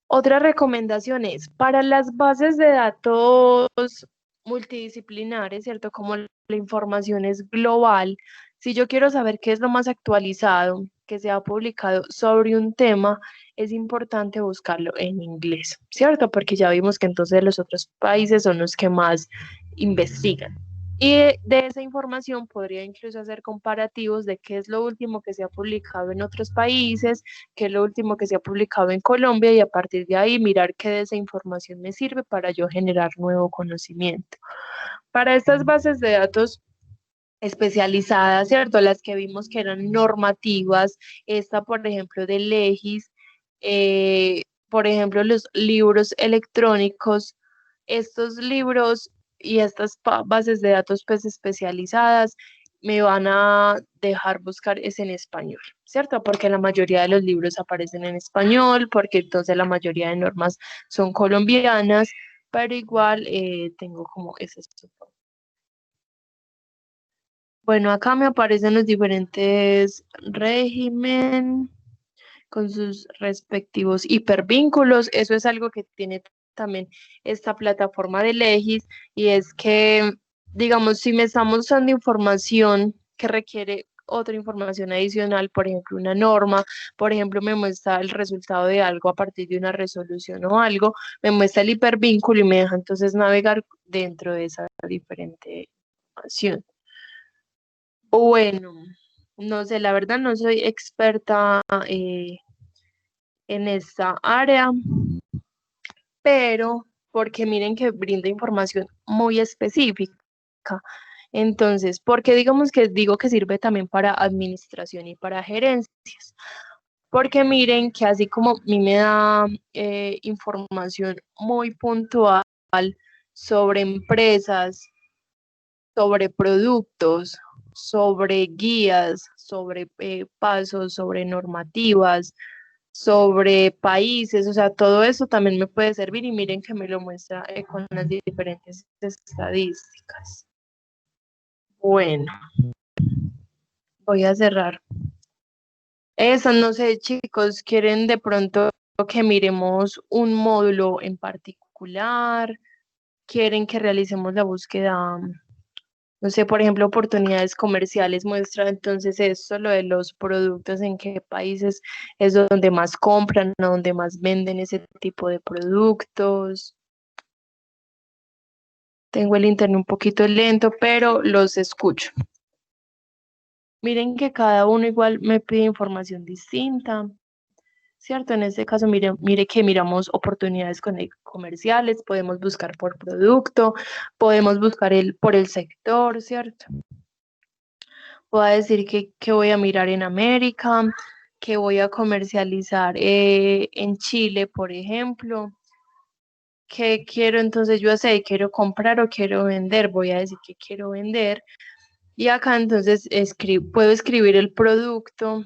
Otra recomendación es para las bases de datos multidisciplinares, ¿cierto? Como la información es global, si yo quiero saber qué es lo más actualizado, que se ha publicado sobre un tema, es importante buscarlo en inglés, ¿cierto? Porque ya vimos que entonces los otros países son los que más investigan. Y de esa información podría incluso hacer comparativos de qué es lo último que se ha publicado en otros países, qué es lo último que se ha publicado en Colombia y a partir de ahí mirar qué de esa información me sirve para yo generar nuevo conocimiento. Para estas bases de datos especializadas, ¿cierto? Las que vimos que eran normativas, esta, por ejemplo, de Legis, por ejemplo, los libros electrónicos, estos libros y estas bases de datos pues especializadas me van a dejar buscar es en español, ¿cierto? Porque la mayoría de los libros aparecen en español, porque entonces la mayoría de normas son colombianas, pero igual tengo como ese soporte. Bueno, acá me aparecen los diferentes régimen con sus respectivos hipervínculos. Eso es algo que tiene también esta plataforma de Legis y es que, digamos, si me estamos usando información que requiere otra información adicional, por ejemplo, una norma, por ejemplo, me muestra el resultado de algo a partir de una resolución o algo, me muestra el hipervínculo y me deja entonces navegar dentro de esa diferente información. Bueno, no sé, la verdad no soy experta en esta área, pero porque miren que brinda información muy específica. Entonces, porque digamos que digo que sirve también para administración y para gerencias, porque miren que así como a mí me da información muy puntual sobre empresas, sobre productos, sobre guías, sobre pasos, sobre normativas, sobre países, o sea, todo eso también me puede servir y miren que me lo muestra con las diferentes estadísticas. Bueno, voy a cerrar. Eso, no sé, chicos, ¿quieren de pronto que miremos un módulo en particular? ¿Quieren que realicemos la búsqueda? No sé, por ejemplo, oportunidades comerciales muestra entonces esto, lo de los productos, en qué países es donde más compran, donde más venden ese tipo de productos. Tengo el internet un poquito lento, pero los escucho. Miren que cada uno igual me pide información distinta, ¿cierto? En este caso, mire que miramos oportunidades comerciales, podemos buscar por producto, podemos buscar por el sector, ¿cierto? Voy a decir que voy a mirar en América, que voy a comercializar en Chile, por ejemplo. ¿Qué quiero entonces yo hacer? ¿Quiero comprar o quiero vender? Voy a decir que quiero vender. Y acá entonces puedo escribir el producto.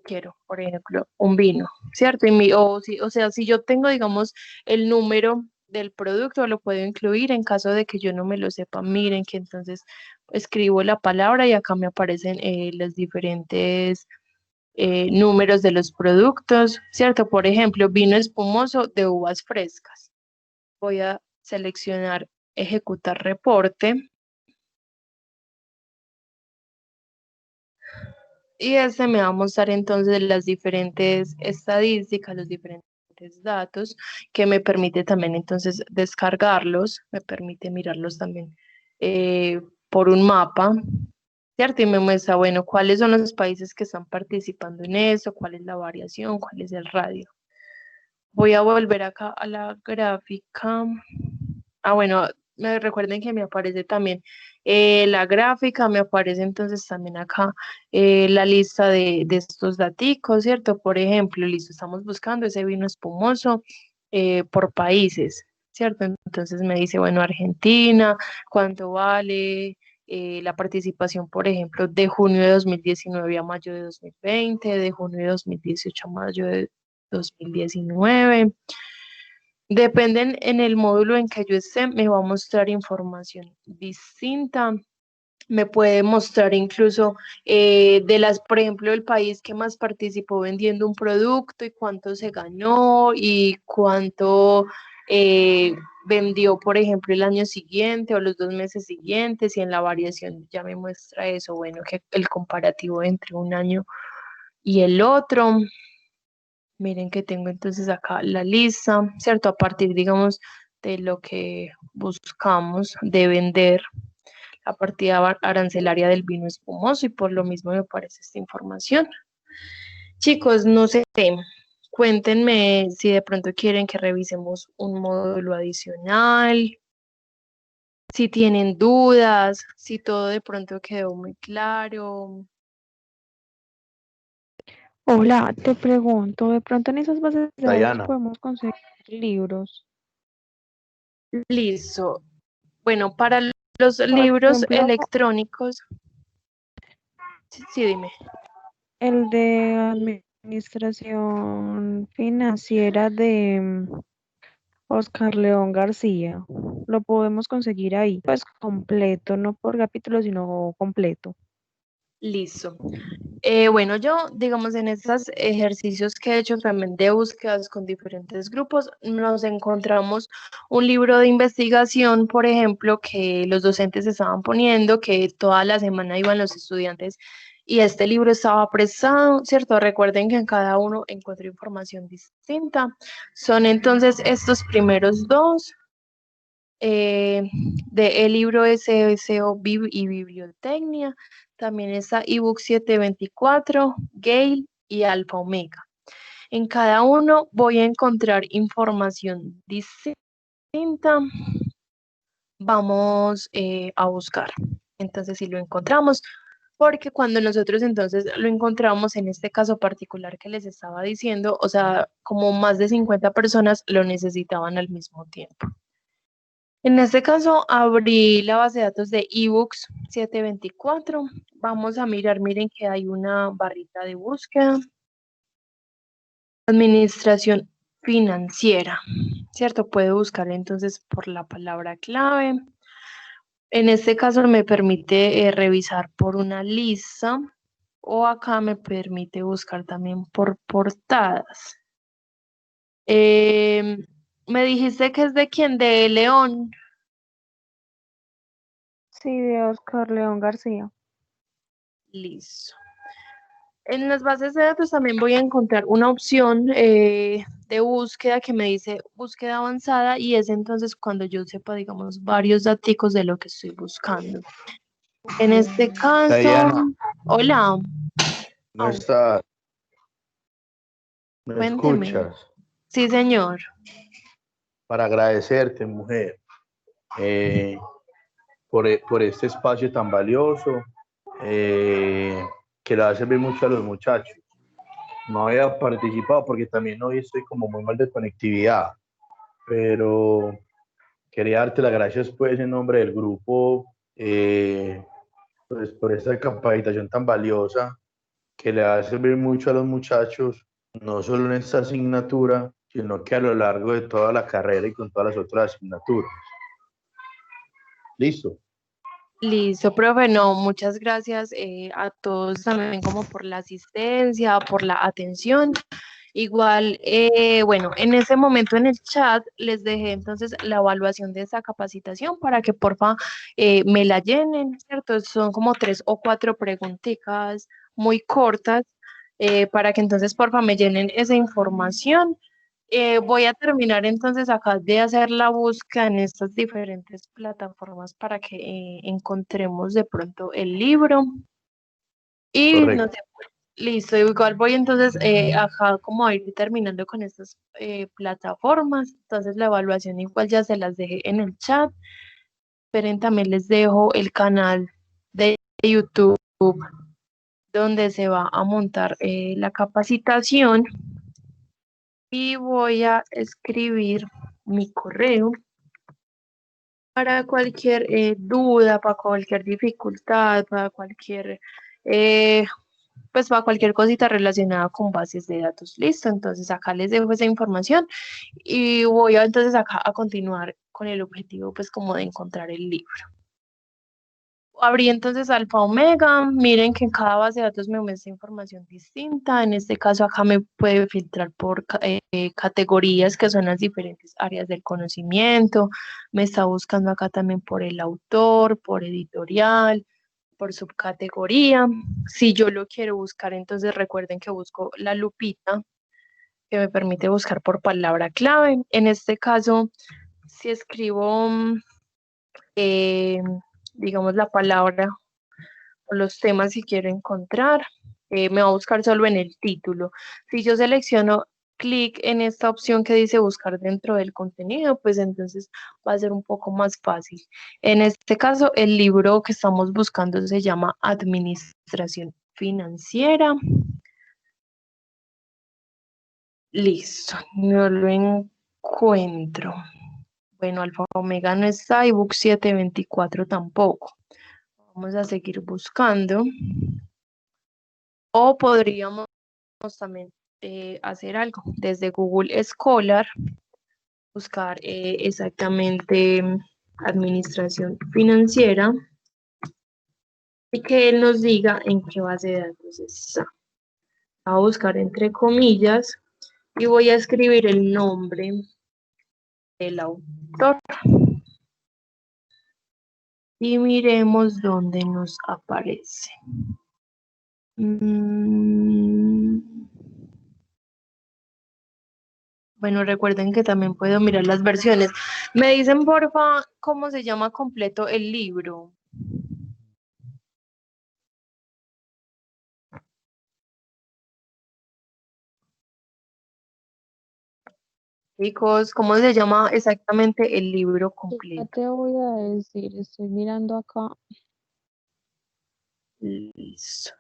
Quiero, por ejemplo, un vino, ¿cierto? O sea, si yo tengo, digamos, el número del producto, lo puedo incluir en caso de que yo no me lo sepa. Miren que entonces escribo la palabra y acá me aparecen los diferentes números de los productos, ¿cierto? Por ejemplo, vino espumoso de uvas frescas. Voy a seleccionar ejecutar reporte. Y este me va a mostrar entonces las diferentes estadísticas, los diferentes datos que me permite también entonces descargarlos, me permite mirarlos también por un mapa, ¿cierto? Y me muestra, bueno, cuáles son los países que están participando en eso, cuál es la variación, cuál es el radio. Voy a volver acá a la gráfica. Ah, bueno, me recuerden que me aparece también la gráfica, me aparece entonces también acá la lista de estos daticos, ¿cierto? Por ejemplo, listo, estamos buscando ese vino espumoso por países, ¿cierto? Entonces me dice, bueno, Argentina, ¿cuánto vale? La participación, por ejemplo, de junio de 2019 a mayo de 2020, de junio de 2018 a mayo de 2019. Dependen en el módulo en que yo esté, me va a mostrar información distinta. Me puede mostrar incluso por ejemplo, el país que más participó vendiendo un producto y cuánto se ganó y cuánto vendió, por ejemplo, el año siguiente o los 2 meses siguientes y en la variación ya me muestra eso, bueno, que el comparativo entre un año y el otro. Miren que tengo entonces acá la lista, ¿cierto? A partir, digamos, de lo que buscamos de vender la partida arancelaria del vino espumoso y por lo mismo me aparece esta información. Chicos, no sé, cuéntenme si de pronto quieren que revisemos un módulo adicional, si tienen dudas, si todo de pronto quedó muy claro. Hola, te pregunto, ¿de pronto en esas bases de datos Diana, podemos conseguir libros? Listo. Bueno, para los Por libros ejemplo, electrónicos, sí, sí, dime. el de Administración Financiera de Oscar León García. Lo podemos conseguir ahí, pues completo, no por capítulo, sino completo. Listo. Bueno, yo, digamos, en estos ejercicios que he hecho también de búsquedas con diferentes grupos, nos encontramos un libro de investigación, por ejemplo, que los docentes estaban poniendo, que toda la semana iban los estudiantes y este libro estaba prestado, ¿cierto? Recuerden que en cada uno encuentro información distinta. Son entonces estos primeros dos. De el libro SSO y Bibliotecnia. También está ebook 724, Gale y Alfa Omega. En cada uno voy a encontrar información distinta. Vamos a buscar. Entonces, si lo encontramos, porque cuando nosotros entonces lo encontramos en este caso particular que les estaba diciendo, o sea, como más de 50 personas lo necesitaban al mismo tiempo. En este caso, abrí la base de datos de ebooks 724. Vamos a mirar, miren que hay una barrita de búsqueda. Administración financiera, ¿cierto? Puede buscar entonces por la palabra clave. En este caso me permite revisar por una lista o acá me permite buscar también por portadas. Me dijiste que es de quién, de León. Sí, de Oscar León García. Listo. En las bases de datos también voy a encontrar una opción de búsqueda que me dice búsqueda avanzada y es entonces cuando yo sepa, digamos, varios datos de lo que estoy buscando. En este caso, Diana, hola, no está, ¿me cuénteme. escuchas? Sí, señor. Para agradecerte, mujer, eh, por este espacio tan valioso que le va a servir mucho a los muchachos. No había participado porque también hoy estoy como muy mal de conectividad, pero quería darte las gracias pues en nombre del grupo pues, por esta capacitación tan valiosa que le va a servir mucho a los muchachos, no solo en esta asignatura, sino que a lo largo de toda la carrera y con todas las otras asignaturas. Listo. Listo, profe. No, muchas gracias a todos también como por la asistencia, por la atención. Igual, bueno, en ese momento en el chat les dejé entonces la evaluación de esa capacitación para que porfa me la llenen, ¿cierto? Son como 3 o 4 preguntitas muy cortas para que entonces porfa me llenen esa información. Voy a terminar entonces acá de hacer la búsqueda en estas diferentes plataformas para que encontremos de pronto el libro y no sé. Correcto. Listo, igual voy entonces acá como a ir terminando con estas plataformas. Entonces la evaluación igual ya se las dejé en el chat. Pero también les dejo el canal de YouTube donde se va a montar la capacitación y voy a escribir mi correo para cualquier duda, para cualquier dificultad, para cualquier eh, pues para cualquier cosita relacionada con bases de datos. Listo, entonces acá les dejo esa información y voy a, entonces acá a continuar con el objetivo pues como de encontrar el libro. Abrí entonces Alfa Omega, miren que en cada base de datos me muestra información distinta, en este caso acá me puede filtrar por categorías que son las diferentes áreas del conocimiento, me está buscando acá también por el autor, por editorial, por subcategoría. Si yo lo quiero buscar, entonces recuerden que busco la lupita que me permite buscar por palabra clave. En este caso, si escribo, digamos, la palabra o los temas que quiero encontrar, me va a buscar solo en el título. Si yo selecciono clic en esta opción que dice buscar dentro del contenido, pues entonces va a ser un poco más fácil. En este caso, el libro que estamos buscando se llama Administración Financiera. Listo, no lo encuentro. Bueno, Alfa Omega no está y Book 724 tampoco. Vamos a seguir buscando. O podríamos también hacer algo desde Google Scholar, buscar exactamente administración financiera y que él nos diga en qué base de datos está. Voy a buscar entre comillas y voy a escribir el nombre del autor y miremos dónde nos aparece. Bueno, recuerden que también puedo mirar las versiones. Me dicen, porfa, cómo se llama completo el libro. Chicos, ¿cómo se llama exactamente el libro Ya completo? te voy a decir, estoy mirando acá. Listo.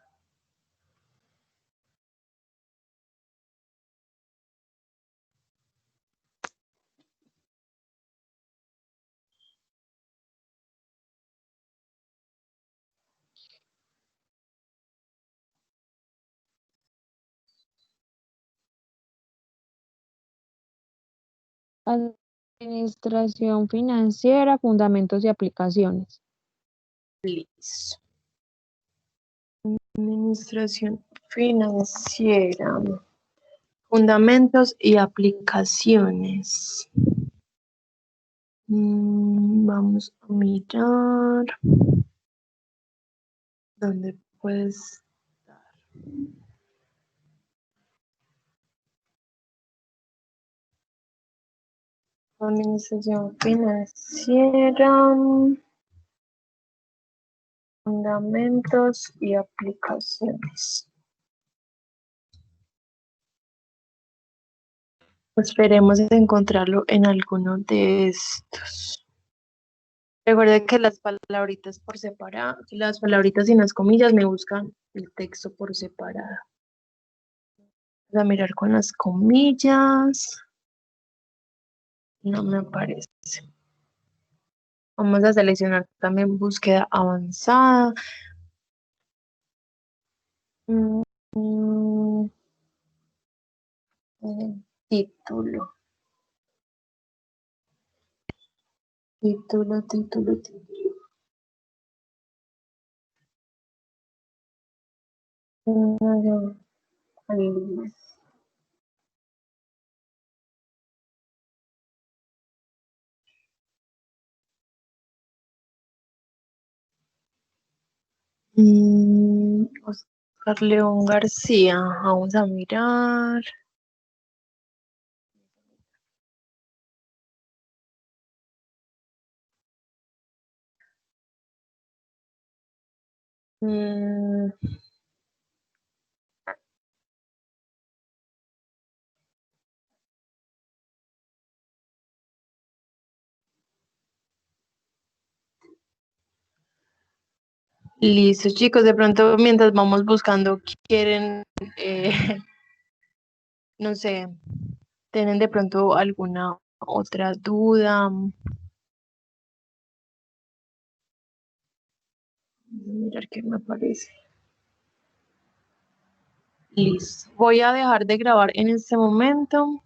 Administración financiera, fundamentos y aplicaciones. Listo. Administración financiera. Fundamentos y aplicaciones. Vamos a mirar dónde puedes estar. Administración financiera. Fundamentos y aplicaciones. Esperemos encontrarlo en alguno de estos. Recuerden que las palabritas por separado, las palabritas sin las comillas me buscan el texto por separado. Voy a mirar con las comillas. No me aparece. Vamos a seleccionar también búsqueda avanzada. Mm, mm, Título. Título. Oscar León García. Vamos a mirar. Listo, chicos. De pronto, mientras vamos buscando, quieren, no sé, tienen de pronto alguna otra duda. Mirar qué me aparece. Listo. Voy a dejar de grabar en este momento.